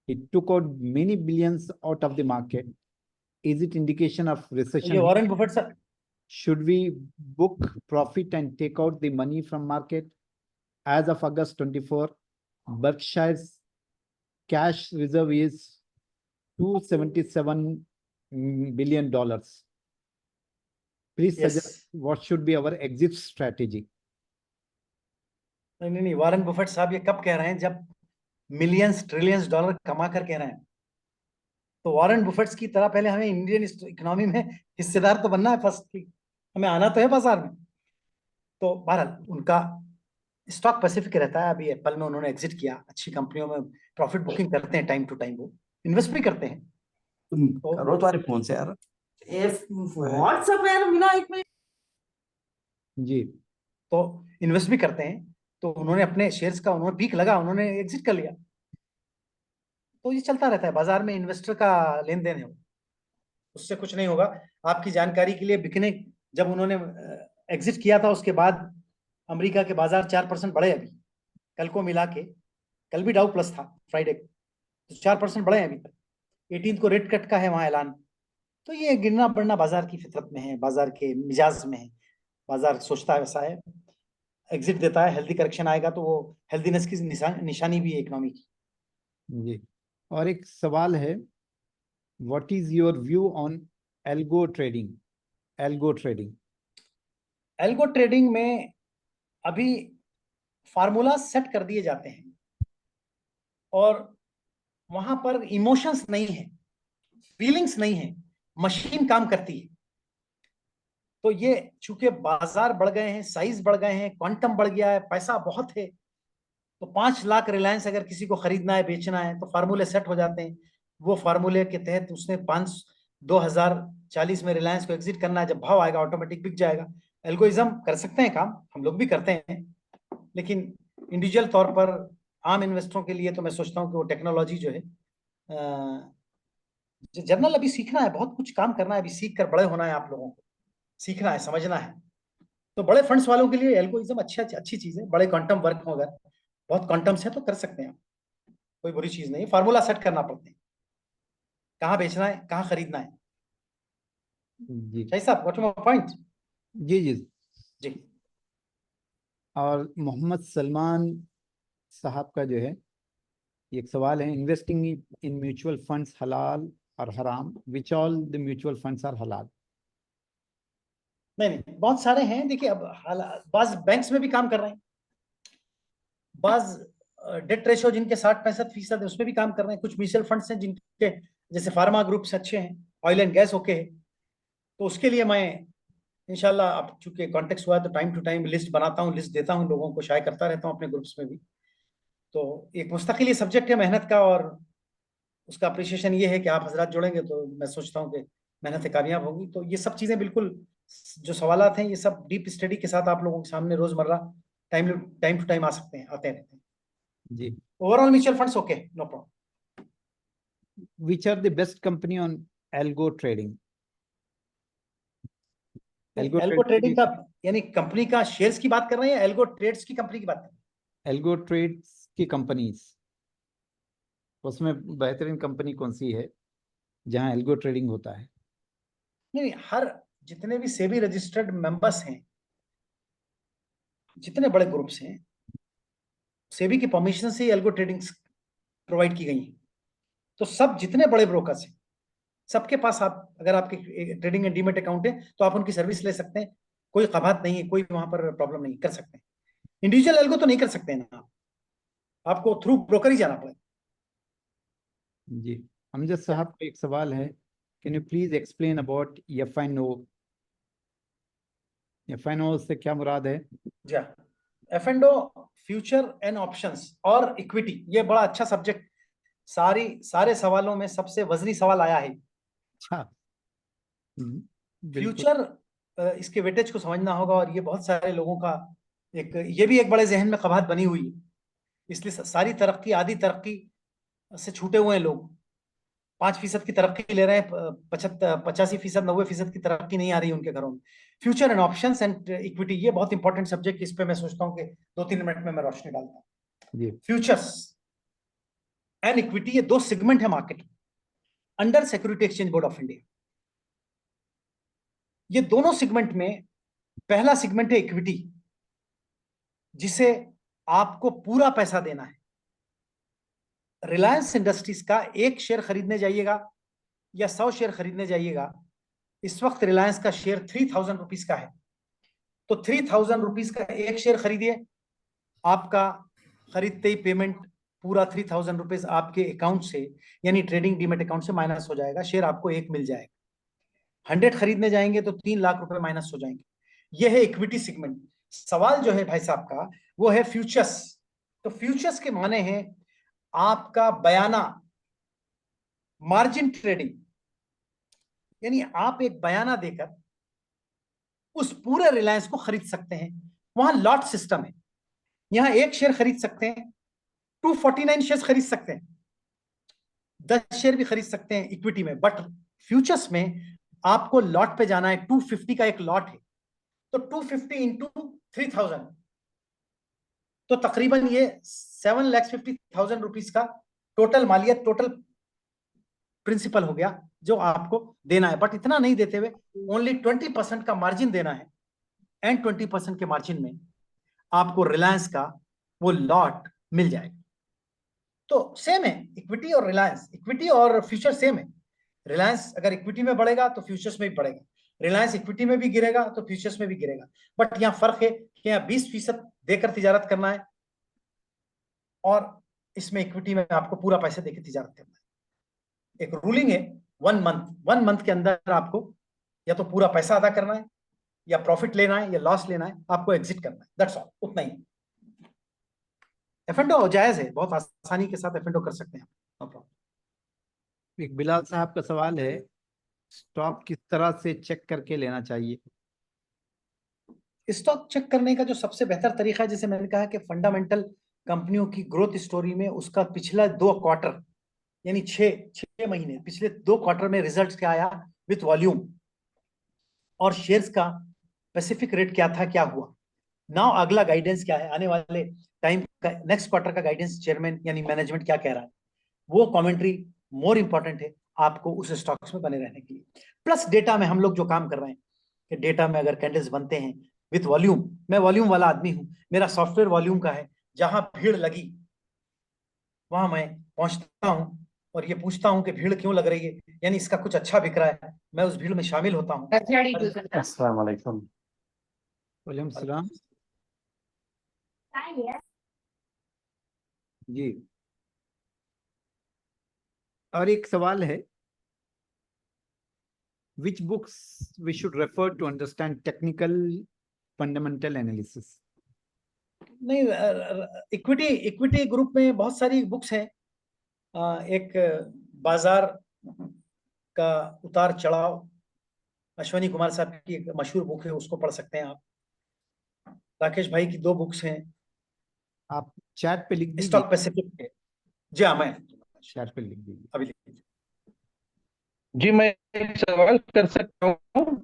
He took out many billions out of the market. Is it indication of ये recession? Warren Buffett sir, Should we book profit and take out the money from market? As of August 24, Berkshire's cash reserve is $277 billion. Please yes. suggest what should be our exit strategy. नहीं नहीं, वॉरेन बफेट साहब ये कब कह रहे हैं? जब मिलियंस ट्रिलियंस डॉलर कमा कर कह रहे हैं। तो वॉरेन बफेट्स की तरह पहले हमें इंडियन इकोनॉमी में हिस्सेदार तो बनना है फर्स्ट की, हमें आना तो है बाजार में। तो बहरहाल उनका स्टॉक पैसिफिक रहता है। अभी एप्पल में उन्होंने एग्जिट किया, अच्छी कंपनियों में प्रॉफिट बुकिंग करते हैं, टाइम टू टाइम वो इन्वेस्ट भी करते हैं। तुम तो करो तुम्हारे फोन से यार, व्हाट्सएप यार मिला एक में। जी। तो इन्वेस्ट भी करते हैं। तो उन्होंने अपने शेयर्स का, उन्होंने पीक लगा, उन्होंने एग्जिट कर लिया। तो ये चलता रहता है, बाजार में इन्वेस्टर का लेन देन है वो, उससे कुछ नहीं होगा। आपकी जानकारी के लिए, बिकने जब उन्होंने एग्जिट किया था उसके बाद अमेरिका के बाजार 4% बढ़े अभी, कल को मिला के। कल भी डाउ प्लस था फ्राइडे को, तो 4% बढ़े अभी तक। 18 को रेट कट का है वहां ऐलान। तो ये गिरना बढ़ना बाजार की फितरत में है, बाजार के मिजाज में है। बाजार सोचता है वैसा है, एग्जिट देता है, हेल्दी करेक्शन आएगा तो वो हेल्दीनेस की निशानी भी है इकोनॉमी की। जी, और एक सवाल है, what is your view on algo trading? Algo trading algo trading में अभी फार्मूला सेट कर दिए जाते हैं और वहां पर इमोशंस नहीं है, फीलिंग्स नहीं है, मशीन काम करती है। तो ये चूंकि बाजार बढ़ गए हैं, साइज बढ़ गए हैं, क्वांटम बढ़ गया है, पैसा बहुत है, तो 5 लाख रिलायंस अगर किसी को खरीदना है, बेचना है, तो फार्मूले सेट हो जाते हैं। वो फार्मूले के तहत उसने 2040 में रिलायंस को एग्जिट करना है, जब भाव आएगा ऑटोमेटिक बिक जाएगा। एल्गोरिज्म कर सकते हैं काम, हम लोग भी करते हैं, लेकिन इंडिविजुअल तौर पर आम इन्वेस्टरों के लिए तो मैं सोचता हूँ कि वो टेक्नोलॉजी जो है, जर्नल अभी सीखना है, बहुत कुछ काम करना है, अभी सीख कर बड़े होना है, आप लोगों को सीखना है, समझना है। तो बड़े फंड्स वालों के लिए एल्गोरिज्म अच्छी चीज है। बड़े क्वांटम वर्क हो, अगर बहुत क्वांटम्स है तो कर सकते हैं आप, कोई बुरी चीज नहीं है। फार्मूला सेट करना पड़ते हैं, कहाँ बेचना है, कहाँ खरीदना है। जी सही साहब, व्हाट माय पॉइंट? जी जी। जी। और मोहम्मद सलमान साहब का जो है, एक सवाल है, इन्वेस्टिंग इन म्यूचुअल फंड्स हलाल और हराम? Which all the mutual funds are हलाल? नहीं, बहुत सारे हैं। देखिए, अब बाज बैंक्स में भी काम कर रहे हैं, बाज डेट रेशो जिनके 60-65% है उसमें भी काम कर रहे हैं। कुछ म्यूचुअल फंड्स हैं जिनके, जैसे फार्मा ग्रुप्स अच्छे हैं, ऑयल एंड गैस ओके है। तो उसके लिए मैं इंशाल्लाह, अब चूंकि कॉन्टेक्स्ट हुआ है तो टाइम टू टाइम लिस्ट बनाता हूँ, लिस्ट देता हूँ, लोगों को शाये करता रहता हूँ अपने ग्रुप्स में भी। तो एक मुस्तकिल ये सब्जेक्ट है मेहनत का, और उसका अप्रिशिएशन ये है कि आप हजरात जुड़ेंगे तो मैं सोचता हूँ कि मेहनत कामयाब होगी। तो ये सब चीज़ें बिल्कुल, जो सवालात हैं, ये सब डीप स्टडी के साथ आप लोगों के सामने रोजमर्रा टाइम टू टाइम आ सकते हैं, आते रहते हैं। जी। Overall mutual funds okay, no problem. Which are the best company on algo trading? Algo algo trading का यानी कंपनी का शेयर्स की बात कर रहे हैं या एल्गो ट्रेड्स की कंपनी की बात कर रहे हैं? एल्गो ट्रेड्स की कंपनीज, उसमें बेहतरीन कंपनी कौन सी है जहां एल्गो ट्रेडिंग होता है? नहीं, हर जितने भी सेबी रजिस्टर्ड मेंबर्स हैं, जितने बड़े ग्रुप्स हैं, सेबी की परमिशन से एल्गो ट्रेडिंग प्रोवाइड की गई है। तो सब जितने बड़े ब्रोकर्स हैं, सबके पास आप, अगर आपके ट्रेडिंग एंड डीमेट अकाउंट है तो आप उनकी सर्विस ले सकते हैं। कोई कबात नहीं है, कोई वहां पर प्रॉब्लम नहीं, कर सकते हैं। इंडिविजुअल एल्गो तो नहीं कर सकते हैं ना, आपको थ्रू ब्रोकर ही जाना पड़ेगा। जी, अमजद साहब का एक सवाल है, can you please explain about F and O? F and O से क्या मुराद है? जी, एफ-एंड-ओ, फ्यूचर एंड ऑप्शंस और इक्विटी, ये बड़ा अच्छा सब्जेक्ट, सारे सवालों में सबसे वजनी सवाल आया है। अच्छा, बिल्कुल। फ्यूचर, इसके वेटेज को समझना होगा, और ये बहुत सारे लोगों का ये भी एक बड़े जहन में कबाहत बनी हुई है। इसलिए सारी तरक्की, आधी तरक्की से छूटे हुए हैं लोग। 5% की तरक्की ले रहे हैं, 85%, 90% की तरक्की नहीं आ रही है उनके घरों में। Future and options and equity, ये बहुत इंपॉर्टेंट सब्जेक्ट, इस पे मैं सोचता हूँ कि 2-3 मिनट में मैं रोशनी डालता हूँ। जी, फ्यूचर्स एंड इक्विटी, ये दो सेगमेंट है मार्केट में under security exchange board of India. ये दोनों सेगमेंट में पहला सेगमेंट है इक्विटी, जिसे आपको पूरा पैसा देना है। रिलायंस इंडस्ट्रीज का एक शेयर खरीदने जाइएगा या 100 शेयर खरीदने जाइएगा, इस वक्त रिलायंस का शेयर 3000 रुपीज का है। तो 3000 रुपीज का एक शेयर खरीदिए, आपका खरीदते ही पेमेंट पूरा 3000 रुपीज आपके अकाउंट से, यानी ट्रेडिंग डीमेट अकाउंट से माइनस हो जाएगा, शेयर आपको एक मिल जाएगा। 100 खरीदने जाएंगे तो 3 लाख रुपए माइनस हो जाएंगे। यह है इक्विटी सेगमेंट। सवाल जो है भाई साहब का, वो है फ्यूचर्स। तो फ्यूचर्स के माने हैं आपका बयाना, मार्जिन ट्रेडिंग, यानी आप एक बयाना देकर उस पूरे रिलायंस को खरीद सकते हैं। वहां लॉट सिस्टम है, यहां एक शेयर खरीद सकते हैं, 249 शेयर खरीद सकते हैं, 10 शेयर भी खरीद सकते हैं इक्विटी में। बट फ्यूचर्स में आपको लॉट पे जाना है, 250 का एक लॉट है, तो 250 इंटू 3000, तो तकरीबन ये 7,50,000 रुपीज का टोटल मालियत, टोटल प्रिंसिपल हो गया जो आपको देना है। बट इतना नहीं देते हुए ओनली 20% का मार्जिन देना है, एंड 20% के मार्जिन में आपको रिलायंस का वो लॉट मिल जाएगा। तो सेम है इक्विटी और रिलायंस, इक्विटी और फ्यूचर सेम है। रिलायंस अगर इक्विटी में बढ़ेगा तो फ्यूचर्स में भी बढ़ेगा, रिलायंस इक्विटी में भी गिरेगा तो फ्यूचर्स में भी गिरेगा। बट यहाँ फर्क है कि यहाँ 20% देकर तिजारत करना है, और इसमें इक्विटी में आपको पूरा पैसा देकर तिजारत करना है। एक रूलिंग है, 1 मंथ के अंदर आपको या तो पूरा पैसा अदा करना है, या प्रॉफिट लेना है, या लॉस लेना है, आपको एग्जिट करना है। दैट्स ऑल, उतना ही। एफ-एंड-ओ जायज है, बहुत आसानी के साथ एफ-एंड-ओ कर सकते हैं, नो प्रॉब्लम। एक बिलाल साहब का सवाल है, स्टॉक किस तरह से चेक करके लेना चाहिए? स्टॉक चेक करने का जो सबसे बेहतर तरीका है, जैसे मैंने कहा कि फंडामेंटल कंपनियों की ग्रोथ स्टोरी में उसका पिछला 2 क्वार्टर, यानी 6 महीने, पिछले 2 क्वार्टर में रिजल्ट क्या आया विथ वॉल्यूम, और शेयर्स का स्पेसिफिक रेट क्या था, क्या हुआ। नाउ अगला गाइडेंस क्या है, आने वाले टाइम का नेक्स्ट क्वार्टर का गाइडेंस चेयरमैन यानी मैनेजमेंट क्या कह रहा है, वो कमेंट्री मोर इंपॉर्टेंट है आपको उस स्टॉक्स में बने रहने के लिए। प्लस डेटा में हम लोग जो काम कर रहे हैं कि डेटा में अगर कैंडल्स बनते हैं विथ वॉल्यूम, मैं वॉल्यूम वाला आदमी हूं, मेरा सॉफ्टवेयर वॉल्यूम का है, जहां भीड़ लगी वहां मैं पहुंचता हूं और ये पूछता हूं कि भीड़ क्यों लग रही है, यानी इसका कुछ अच्छा बिक रहा है, मैं उस भीड़ में शामिल होता हूं। अस्सलाम वालेकुम। वालेकुम सलाम। जी, और एक सवाल है, which books we should refer to understand technical fundamental analysis? नहीं, इक्विटी ग्रुप में बहुत सारी बुक्स हैं। एक बाजार का उतार चढ़ाव, अश्वनी कुमार साहब की एक मशहूर बुक है, उसको पढ़ सकते हैं आप। राकेश भाई की 2 बुक्स हैं, आप चैट पे लिख दीजिए, स्टॉक पैसिफिक। जी हाँ, मैं चैट पे लिख दीजिए। अभी लिख लीजिए। जी, मैं एक सवाल कर सकता हूँ?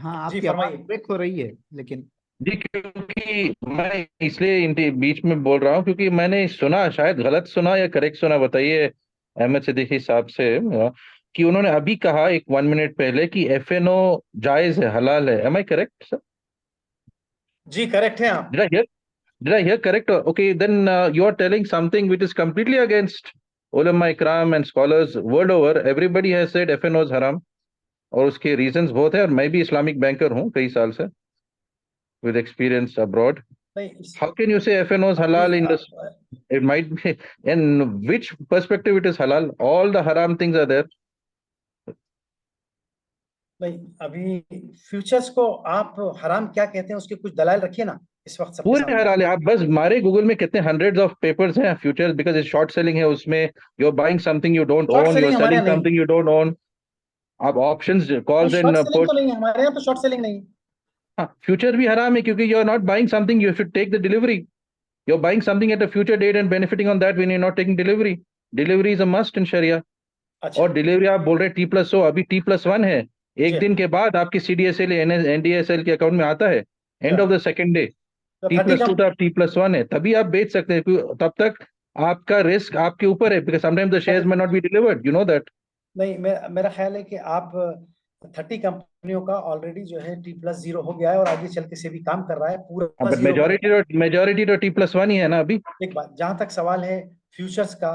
हाँ, जी आपकी आवाज फरमाइए। ब्रेक हो रही है लेकिन। जी, क्योंकि मैं इसलिए बीच में बोल रहा हूँ क्योंकि मैंने सुना, शायद गलत सुना या करेक्ट सुना, बताइए अहमद सिद्दीकी साहब से, कि उन्होंने अभी कहा एक 1 मिनट पहले कि एफएनओ जायज है, हलाल है। Am I correct sir? जी करेक्ट है आप। Did I hear correct? Okay, then you are telling something which is completely against ulama ikram and scholars world over. Everybody has said FNO is haram, और उसके reasons बहुत है, और मैं भी इस्लामिक बैंकर हूँ कई साल से with experience abroad. नहीं How can you say FNO is अभी halal in this? It might be, in which perspective it is halal? All the haram things are there. नहीं, अभी फ्यूचर्स को आप हराम क्या कहते हैं उसके कुछ दलाल रखिए ना इस वक्त सबके पूरे सामने। हलाल है। आप बस मारे गूगल में, कितने hundreds of papers हैं futures, because it's short selling है उसमें। You're buying something you don't short own, selling you're हमारे selling यहाँ नहीं something you don't own. आप ऑप्शंस है, कॉल्स शॉर्ट इन सेलिंग तो पुट। नहीं है हमारे यहाँ, तो शॉर्ट सेलिंग नहीं है। हाँ, फ्यूचर भी हराम है क्योंकि you are not buying something, you should take the delivery. You are buying something at a future date and benefiting on that when you are not taking delivery. Delivery is a must in शरिया। अच्छा और डिलीवरी आप बोल रहे हैं T+100, अभी T+1 है, जी एक दिन के बाद आपकी CDSL NDSL के अकाउंट में आता है, end of the second day. तो 30 T+2 तो आप T+1 है, तभी आप बेच सकते हैं, तब तक आपका रिस्क आपके ऊपर है, बिकॉज समटाइम्स द शेयर्स में not be delivered, you know that. नहीं, मेरा ख्याल है कि आप 30 कंपनियों का ऑलरेडी जो है T+0 हो गया है और आगे चल के से भी काम कर रहा है, पूरा बट जीरो करेगा। मेजोरिटी तो T+1 ही है ना अभी। एक बात, जहां तक सवाल है फ्यूचर्स का,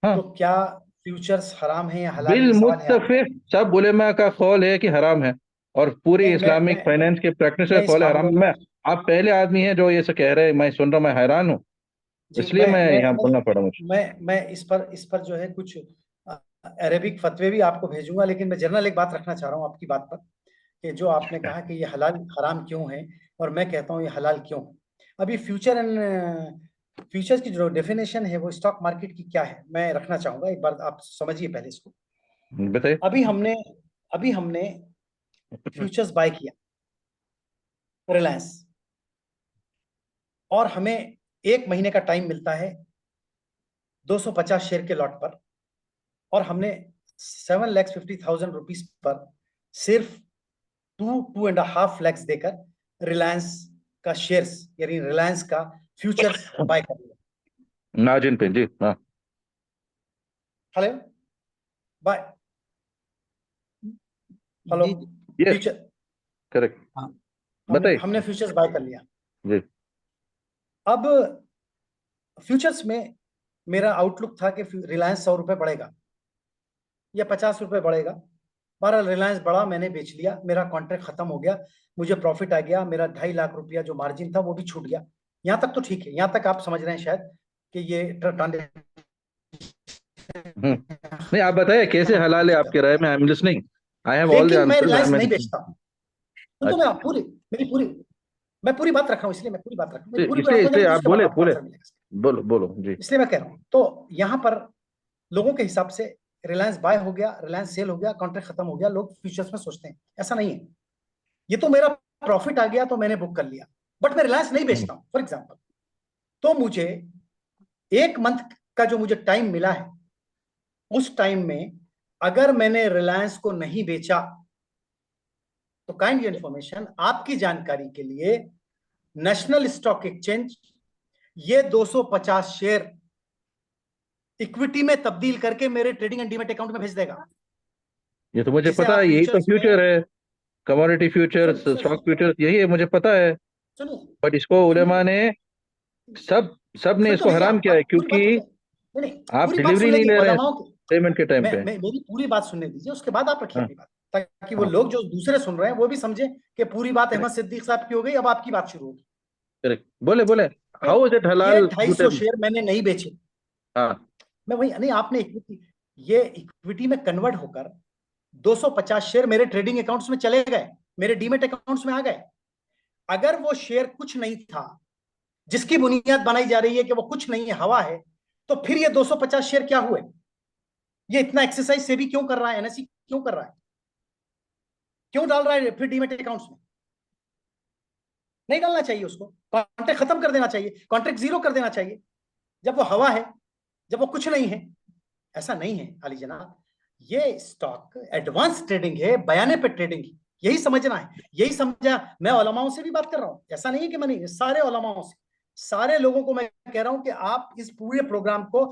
हाँ, तो क्या फ्यूचर्स हराम है या हलाल, बिल ये सवाल है आपका। मुत्तफिक सब उलेमा का कौल है कि हराम है, और पूरी नहीं, इस्लामिक फाइनेंस के प्रैक्टिशनर मैं इस कौल है हराम मामले में, में। आप पहले आदमी हैं जो ये सब कह रहे हैं, मैं सुन रहा हूँ, मैं हैरान हूँ, जी इसलिए मैं यहाँ बोलना पड़ा मुझे। मैं इस पर जो है कुछ अरेबिक फतवे भी आपको भेजूंगा, लेकिन मैं जनरल एक बात रखना चाह रहा हूँ आपकी बात पर, कि जो आपने कहा कि ये हलाल हराम क्यों है और मैं कहता हूँ ये हलाल क्यों है। अभी फ्यूचर्स की जो डेफिनेशन है वो स्टॉक मार्केट की क्या है, मैं रखना चाहूंगा, एक बार आप समझिए पहले इसको। बताइए। अभी हमने फ्यूचर्स बाय किया रिलायंस, और हमें 1 महीने का टाइम मिलता है 250 शेयर के लॉट पर, और हमने 7,50,000 रुपीज पर सिर्फ 2.5 लाख देकर रिलायंस का शेयर्स यानी रिलायंस का फ्यूचर्स बाय कर लिया। मार्जिन पे, जी हाँ। हेलो, बाय, हेलो, जी जी, यस, फ्यूचर, करेक्ट, हाँ बताइए। हमने फ्यूचर्स बाय कर लिया। जी, अब फ्यूचर्स में मेरा आउटलुक था कि रिलायंस 100 रुपए बढ़ेगा या 50 रुपए बढ़ेगा। बहरहाल रिलायंस बढ़ा, मैंने बेच लिया, मेरा कॉन्ट्रैक्ट खत्म हो गया, मुझे प्रॉफिट आ गया, मेरा 2.5 लाख रुपया जो मार्जिन था वो भी छूट गया। यहाँ तक तो ठीक है, यहाँ तक आप समझ रहे हैं शायद कि ये ट्रांजेक्शन नहीं आप बताइए कैसे हलाल है आपके राय में, I am listening, I have all the लेकिन मैं आंसर्स, आई रिलायंस एम। नहीं बेचता हूँ। तो मैं पूरी मेरी पूरी मैं पूरी बात रख रहा हूँ, इसलिए मैं पूरी बात रख रहा हूँ, मेरी पूरी बात हो इसलिए जाएगी, आप उसके बाद बोले आपको बोले, आंसर मिलेगा। बोलो जी। इसलिए मैं कह रहा हूँ, तो यहाँ पर लोगों के हिसाब से रिलायंस बाय हो गया, रिलायंस सेल हो गया, कॉन्ट्रैक्ट खत्म हो गया, लोग फ्यूचर्स में सोचते हैं, ऐसा नहीं है। ये तो मेरा प्रॉफिट आ गया तो मैंने बुक कर लिया, बट मैं रिलायंस नहीं बेचता हूँ फॉर एग्जाम्पल। तो मुझे 1 मंथ का जो मुझे टाइम मिला है, उस टाइम में अगर मैंने रिलायंस को नहीं बेचा तो काइंड इन्फॉर्मेशन आपकी जानकारी के लिए, नेशनल स्टॉक एक्सचेंज ये 250 शेयर इक्विटी में तब्दील करके मेरे ट्रेडिंग एंड डीमैट अकाउंट में भेज देगा। ये तो मुझे जिसे पता आप है, यही तो फ्यूचर्स में, फ्यूचर है, कमोडिटी फ्यूचर्स, स्टॉक फ्यूचर्स, यही है, मुझे पता है। सुनिए, बट इसको उलेमा ने सब ने सुन तो इसको लीजिए, हराम किया है, आप पूरी बात क्योंकि नहीं, आप पूरी बात डिलीवरी सुन नहीं लीजिए ले रहे हैं उलमाओं की। पेमेंट के टाइम पे। मेरी पूरी बात सुनने दीजिए, उसके बाद आप रखिए हाँ, अपनी बात, ताकि वो हाँ, लोग जो दूसरे सुन रहे हैं वो भी समझे कि पूरी बात अहमद सिद्दीक साहब की हो गई, अब आपकी बात शुरू होगी। करेक्ट, बोले बोले, तो हाउ इज इट ये हलाल टू 250 टेल। शेयर मैंने नहीं बेचे, हाँ, मैं वही नहीं, आपने ये इक्विटी में कन्वर्ट होकर 250 शेयर मेरे ट्रेडिंग अकाउंट्स में चले गए, मेरे डीमेट अकाउंट्स में आ गए। अगर वो शेयर कुछ नहीं था, जिसकी बुनियाद बनाई जा रही है कि वो कुछ नहीं है, हवा है, तो फिर ये 250 शेयर क्या हुए? ये इतना एक्सरसाइज से भी क्यों कर रहा है, एनएससी क्यों कर रहा है, क्यों डाल रहा है फिर डीमेट अकाउंट्स में? नहीं डालना चाहिए उसको, कॉन्ट्रैक्ट खत्म कर देना चाहिए, कॉन्ट्रैक्ट जीरो कर देना चाहिए, जब वो हवा है, जब वो कुछ नहीं है। ऐसा नहीं है अली जनाब, ये स्टॉक एडवांस ट्रेडिंग है, बयाने पे ट्रेडिंग है, यही समझना है, यही समझा। मैं उलमाओं से भी बात कर रहा हूँ, ऐसा नहीं है कि मैं नहीं, सारे उलमाओं से, सारे लोगों को मैं कह रहा हूं कि आप इस पूरे प्रोग्राम को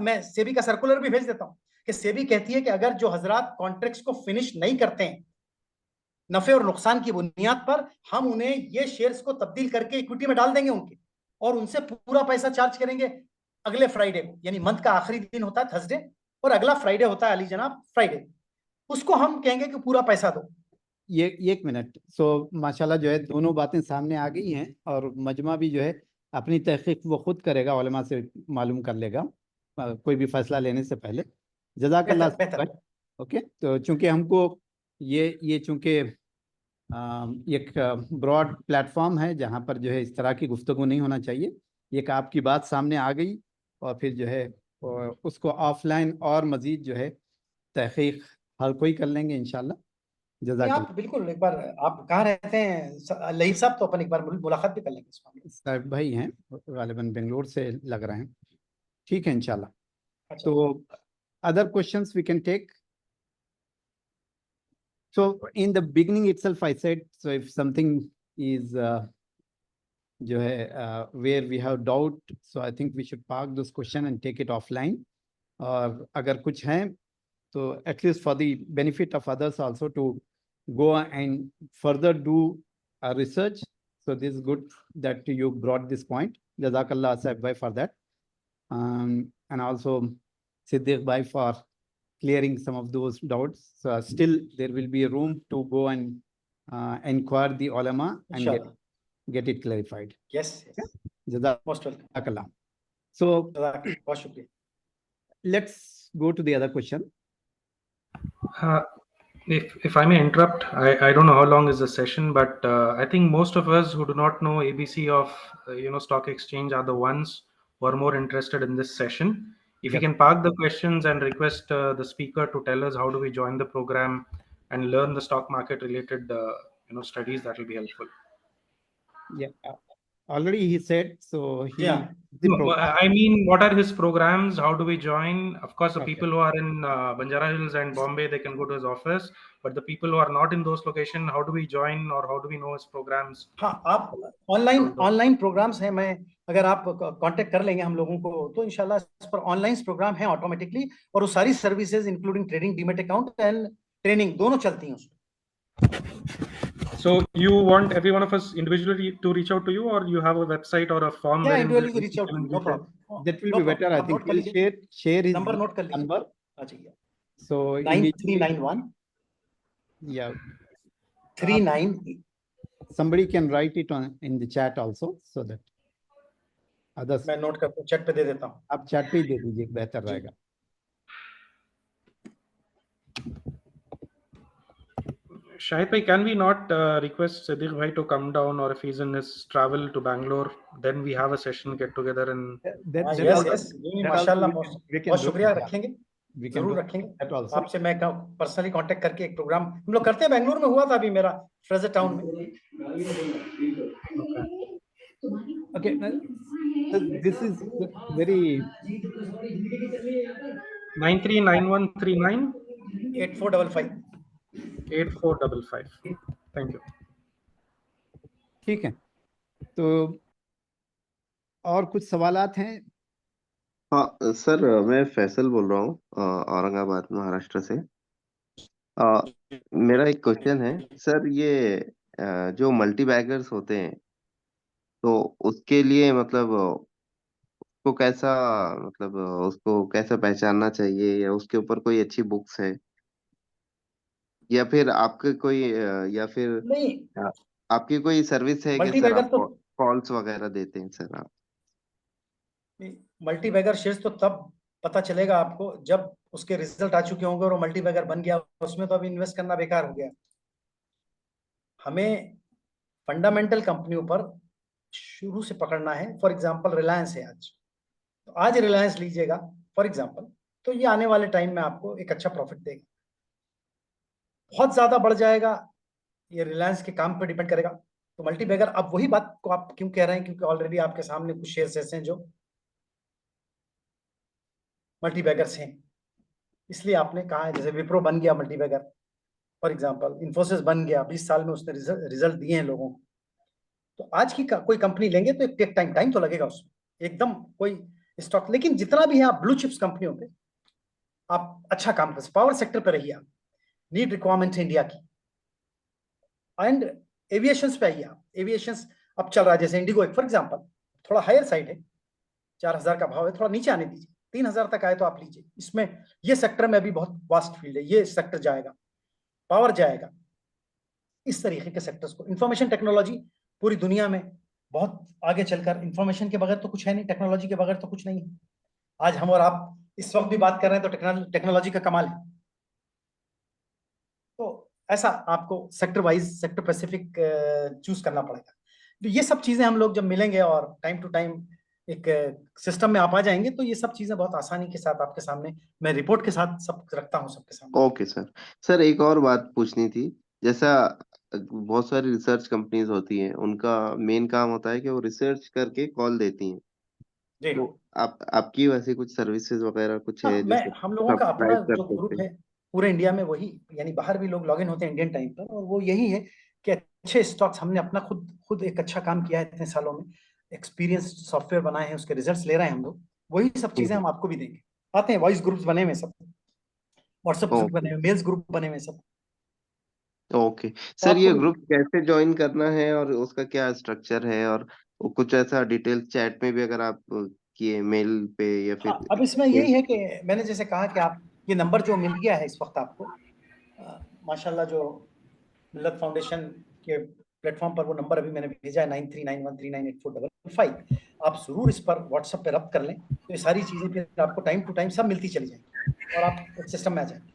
मैं सेबी का सर्कुलर भी भेज देता हूं कि सेबी कहती है कि अगर जो हजरात कॉन्ट्रैक्ट्स को फिनिश नहीं करते हैं नफे और नुकसान की बुनियाद पर, हम उन्हें ये शेयर्स को तब्दील करके इक्विटी में डाल देंगे उनके, और उनसे पूरा पैसा चार्ज करेंगे अगले फ्राइडे को। यानी मंथ का आखिरी दिन होता है थर्सडे, और अगला फ्राइडे होता है अली जनाब फ्राइडे, उसको हम कहेंगे कि पूरा पैसा दो। ये एक मिनट। माशाल्लाह जो है दोनों बातें सामने आ गई हैं, और मजमा भी जो है अपनी तहकीक वो खुद करेगा, उलमा से मालूम कर लेगा कोई भी फैसला लेने से पहले। जज़ाकल्लाह बेहतर। भाई। ओके, तो चूंकि हमको ये चूंकि एक ब्रॉड प्लेटफॉर्म है जहाँ पर जो है इस तरह की गुफ्तगू नहीं होना चाहिए, एक आपकी बात सामने आ गई, और फिर जो है उसको ऑफलाइन और मजीद जो है तहकीक हर कोई कर लेंगे इंशाल्लाह। नहीं, जज़ाकल्लाह। आप बिल्कुल एक बार, आप कहाँ रहते हैं लहीफ साहब, तो अपन एक बार मुलाकात भी कर लेंगे इस मामले में। साहब भाई हैं, गालिबन बेंगलोर से लग रहे हैं। ठीक है इंशाल्लाह। अच्छा, तो other questions we can take. So in the beginning itself I said, so if something is जो है where we have doubt, so I think we should park this question and take it offline. और अगर कुछ है तो at least for the benefit of others also to go and further do a research. So this is good that you brought this point. Jazakallah Saib bhai for that. And also Siddiq bhai for clearing some of those doubts. So still there will be a room to go and inquire the ulama and इंशाल्लाह। get it clarified. Yes, most welcome. Jazakallah. So बहुत शुक्रिया। let's go to the other question. If I may interrupt, I don't know how long is the session, but I think most of us who do not know ABC of stock exchange are the ones who are more interested in this session. If you Yes. can park the questions and request the speaker to tell us how do we join the program and learn the stock market related studies, that will be helpful. Yeah, already he said, so he Yeah. the No, program. I mean, what are his programs? How do we join? Of course, the Okay. people who are in Banjara Hills and Bombay, they can go to his office. But the people who are not in those locations, how do we join, or how do we know his programs? हाँ, आप ऑनलाइन प्रोग्राम्स हैं, मैं अगर आप कांटेक्ट कर लेंगे हम लोगों को तो इंशाल्लाह इस पर ऑनलाइन प्रोग्राम है ऑटोमेटिकली, और वो सारी services including trading, demat account and training दोनों चलती हैं उसमें। So you want every one of us individually to reach out to you, or you have a website or a form? Yeah, wherein individually we reach out, can no reach problem. That will No be better. problem. I आप think नोट कर he'll लीजिए, share his नंबर नोट कर लीजिए। number. आ जाइए। So 9391 yeah, 39 somebody can write it on in the chat also, so that others. मैं नोट करके चैट पे दे देता हूँ। आप chat पे ही दे दीजिए, बेहतर जी। रहेगा। Shahid bhai, can we not request Siddiq bhai to come down, or if he's in his travel to Bangalore, then we have a session get together and That yes also, yes, that माशाल्लाह, also we can बहुत do. शुक्रिया, Yeah, रखेंगे, we can जरूर do रखेंगे। that also. आपसे मैं पर्सनली कांटेक्ट करके एक प्रोग्राम हम लोग करते हैं, बेंगलुरु में हुआ था अभी मेरा फ्रेजर टाउन में। Okay, so this is very 939139 8455। 8455. Thank you. ठीक है। तो और कुछ सवालात हैं? हाँ सर, मैं फैसल बोल रहा हूँ औरंगाबाद महाराष्ट्र से। मेरा एक क्वेश्चन है सर, ये जो मल्टी बैगर्स होते हैं तो उसके लिए मतलब उसको कैसा, मतलब उसको कैसा पहचानना चाहिए, या उसके ऊपर कोई अच्छी बुक्स है, या फिर आपके कोई या फिर नहीं, अ, आपकी कोई सर्विस है कि मल्टी सर बैगर आप तो कॉल्स वगैरह देते हैं सर आप? मल्टी बैगर शेयर्स तो तब पता चलेगा आपको जब उसके रिजल्ट आ चुके होंगे और वो मल्टी बैगर बन गया, उसमें तो अभी इन्वेस्ट करना बेकार हो गया। हमें फंडामेंटल कंपनियों पर शुरू से पकड़ना है। फॉर एग्जांपल रिलायंस है आज, तो आज रिलायंस लीजिएगा फॉर एग्जांपल, तो ये आने वाले टाइम में आपको एक अच्छा प्रॉफिट देगा। बहुत ज्यादा बढ़ जाएगा, ये रिलायंस के काम पर डिपेंड करेगा। तो मल्टी बैगर, अब वही बात को आप क्यों कह रहे हैं, क्योंकि ऑलरेडी आपके सामने कुछ शेयर्स ऐसे हैं जो मल्टी बैगर्स हैं, इसलिए आपने कहा है। जैसे विप्रो बन गया multi bagger, for example Infosys बन गया, 20 साल में उसने रिजल्ट दिए हैं लोगों को। तो आज की कोई कंपनी लेंगे तो एक टेक टाइम तो लगेगा उसमें, एकदम कोई स्टॉक। लेकिन जितना भी है आप ब्लू चिप्स कंपनियों पे आप अच्छा काम कर, पावर सेक्टर पे रहिए आप, नीड रिक्वायरमेंट है इंडिया की। एंड एविएशन पे आइए आप, एविएशन अब चल रहा है जैसे इंडिगो, एक फॉर एग्जाम्पल थोड़ा हायर साइड है, 4,000 का भाव है, थोड़ा नीचे आने दीजिए, 3,000 तक आए तो आप लीजिए। इसमें ये सेक्टर में अभी बहुत वास्ट फील्ड है, ये सेक्टर जाएगा, पावर जाएगा, इस तरीके के सेक्टर्स को। इंफॉर्मेशन टेक्नोलॉजी पूरी दुनिया में बहुत आगे चलकर, इंफॉर्मेशन के बगैर तो कुछ है नहीं, टेक्नोलॉजी के बगैर तो कुछ नहीं है। आज हम और आप इस वक्त भी बात कर रहे हैं तो टेक्नोलॉजी का कमाल है। तो ऐसा आपको sector wise, sector specific choose करना पड़ेगा। तो ये सब चीजें हम लोग जब मिलेंगे और टाइम टू टाइम एक सिस्टम में आप आ जाएंगे तो ये सब चीजें बहुत आसानी के साथ आपके सामने, मैं रिपोर्ट के साथ सब रखता हूँ सबके सामने। Okay sir. सर एक और बात पूछनी थी, जैसा बहुत सारी रिसर्च कंपनीज होती हैं, उनका मेन काम होता है कि वो रिसर्च करके कॉल देती हैं। जी तो आपकी वैसे कुछ सर्विसेज वगैरह कुछ हाँ, है जो मैं हम लोगों का अपना सब्सक्राइब कर जो सकते ग्रुप हैं? है पूरे इंडिया में, वही यानी बाहर भी लोग लॉग इन होते हैं इंडियन टाइम पर, और वो यही है कि अच्छे स्टॉक्स हमने अपना खुद खुद एक अच्छा काम किया है इतने सालों में, एक्सपीरियंस सॉफ्टवेयर बनाए हैं, उसके रिजल्ट्स ले रहे हैं हम लोग, वही सब चीजें हम आपको भी देंगे। आते हैं, वॉइस ग्रुप्स बने हुए सब, व्हाट्सएप ग्रुप बने ओके। हुए, मेल्स ग्रुप बने हुए सब, ओके तो सर, आपको ये भी। ग्रुप कैसे ज्वाइन करना है और उसका क्या स्ट्रक्चर है, और वो कुछ ऐसा डिटेल चैट में भी अगर आप किए मेल पे या हाँ, फिर अब इसमें यही है कि मैंने जैसे कहा कि आप ये नंबर जो मिल गया है इस वक्त आपको, माशाल्लाह जो मिल्लत फाउंडेशन के प्लेटफॉर्म पर वो नंबर अभी मैंने भेजा है 9391398455, आप जरूर इस पर व्हाट्सएप पे रब्त कर लें, तो ये सारी चीजें फिर आपको टाइम टू टाइम सब मिलती चली जाएंगी और आप एक सिस्टम में आ जाएंगे।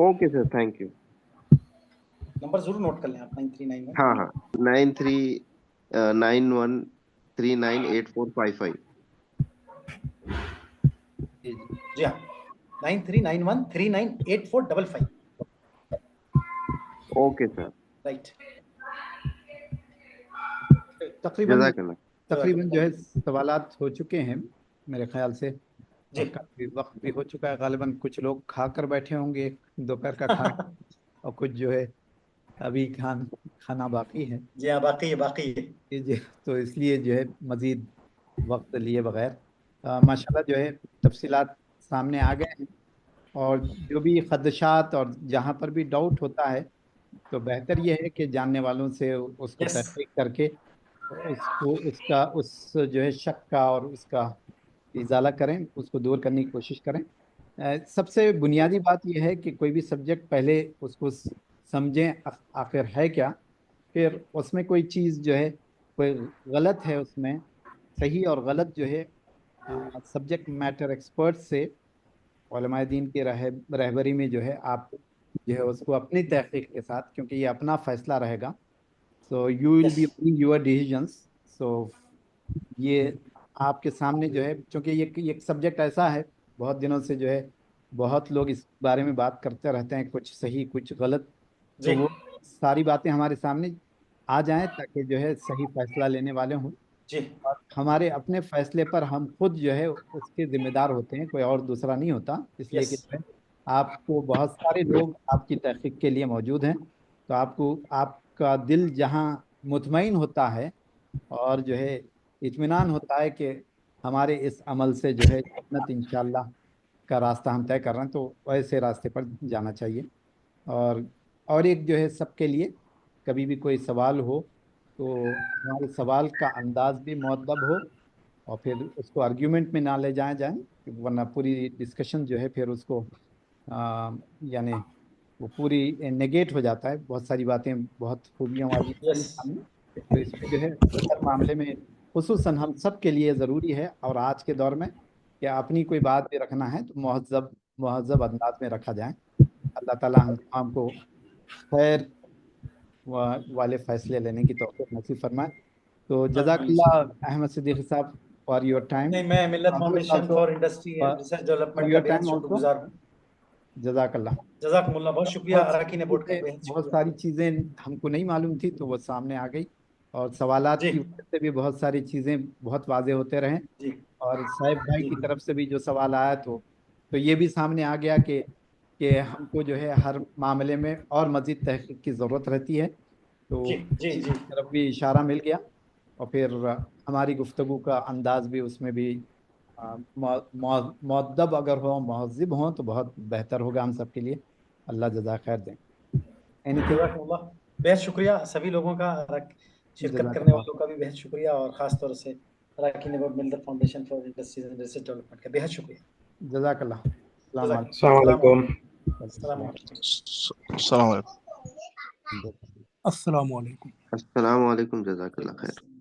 Okay sir, thank you. Number जरूर नोट कर लें आप, 9391। हाँ हाँ, 9391398455। जी हाँ, 9391398455। Okay sir, right. जजाकल्ला। तकरीबन जो है सवालात हो चुके हैं मेरे ख्याल से, जी और काफी वक्त भी हो चुका है। गालिबन कुछ लोग खा कर बैठे होंगे दोपहर का खाना, और कुछ जो है अभी खाना बाकी है। जी हाँ, बाकी है, बाकी है। तो इसलिए जो है मजीद वक्त लिए बगैर माशाल्लाह जो है तफसीलात सामने आ गए हैं, और जो भी खदशात और जहाँ पर भी डाउट होता है तो बेहतर यह है कि जानने वालों से उसको यस, तहकीक करके उसको उसका उस जो है शक का और उसका इजाला करें, उसको दूर करने की कोशिश करें। सबसे बुनियादी बात यह है कि कोई भी सब्जेक्ट पहले उसको समझें आखिर है क्या, फिर उसमें कोई चीज़ जो है कोई गलत है उसमें, सही और गलत जो है सब्जेक्ट मैटर एक्सपर्ट से उलमाए दीन की रहबरी में जो है आप जो है उसको अपनी तहकीक के साथ, क्योंकि ये अपना फैसला रहेगा, so you will yes, be making your decisions. So ये आपके सामने जो है, क्योंकि ये सब्जेक्ट ऐसा है बहुत दिनों से जो है बहुत लोग इस बारे में बात करते रहते हैं, कुछ सही कुछ गलत, जी तो वो सारी बातें हमारे सामने आ जाएं ताकि जो है सही फैसला लेने वाले हों, जी और हमारे अपने फैसले पर हम खुद जो है उसके जिम्मेदार होते हैं, कोई और दूसरा नहीं होता। इसलिए यस, कि जो है आपको बहुत सारे लोग आपकी तहकीक के लिए मौजूद हैं, तो आपको आपका दिल जहां मुतमईन होता है और जो है इत्मीनान होता है कि हमारे इस अमल से जो है जन्नत इंशाल्लाह का रास्ता हम तय कर रहे हैं, तो वैसे रास्ते पर जाना चाहिए। और और एक जो है सबके लिए कभी भी कोई सवाल हो तो हमारे सवाल का अंदाज भी मुअद्दब हो, और फिर उसको आर्ग्यूमेंट में ना ले जाए, वरना पूरी डिस्कशन जो है फिर उसको यानी वो पूरी नेगेट हो जाता है। बहुत सारी बातें बहुत खूबियों वाली होती यस, हैं सामने, तो इसमें जो है हर मामले में खुसूसन हम सब के लिए ज़रूरी है, और आज के दौर में कि अपनी कोई बात भी रखना है तो महज़ब महज़ब अंदाज में रखा जाए। अल्लाह ताला हम तमाम को खैर वाले फैसले लेने की तौफीक नसीब फरमाए। तो आमीन। जज़ाकल्लाह अहमद सिद्दीकी साहब फॉर योर टाइम, नहीं, मैं मिल्लत foundation also for industry and research for development का योर बेहद टाइम आल्सो। शुक्रगुजार हूँ। जज़ाकल्लाह। जजाकमुल्लाह, बहुत शुक्रिया बहुत सारी अराकीन बोर्ड का, चीज़ें बेहद बहुत शुक्रिया। सारी चीज़ें हमको नहीं मालूम थी तो वो सामने आ गई, और सवालात जी की वजह से भी बहुत सारी चीज़ें बहुत वाजे होते रहें, जी और साहिब भाई जी की तरफ से भी जो सवाल आया तो ये भी सामने आ गया कि कि हमको जो है हर मामले में और मज़ीद तहकीक की ज़रूरत रहती है, तो जी जी इस जी तरफ भी इशारा मिल गया। और फिर हमारी गुफ्तगू का अंदाज भी उसमें भी मुअद्दब अगर हो, महज़िब हो तो बहुत बेहतर होगा हम सब के लिए। अल्लाह जज़ा खैर दें। एनीथिंग? जज़ाकल्लाह। बेहद शुक्रिया सभी लोगों का, शिरकत करने जज़ाकल्लाह। वालों का भी बेहद शुक्रिया, और खास तौर से अराकीन अबाउट मिल्दर foundation for industries and research development का बेहद शुक्रिया। जज़ाकल्लाह। अस्सलाम वालेकुम। Assalamu alaikum. अस्सलाम वालेकुम। अस्सलाम वालेकुम। अस्सलाम वालेकुम, जज़ाकल्लाह खैर।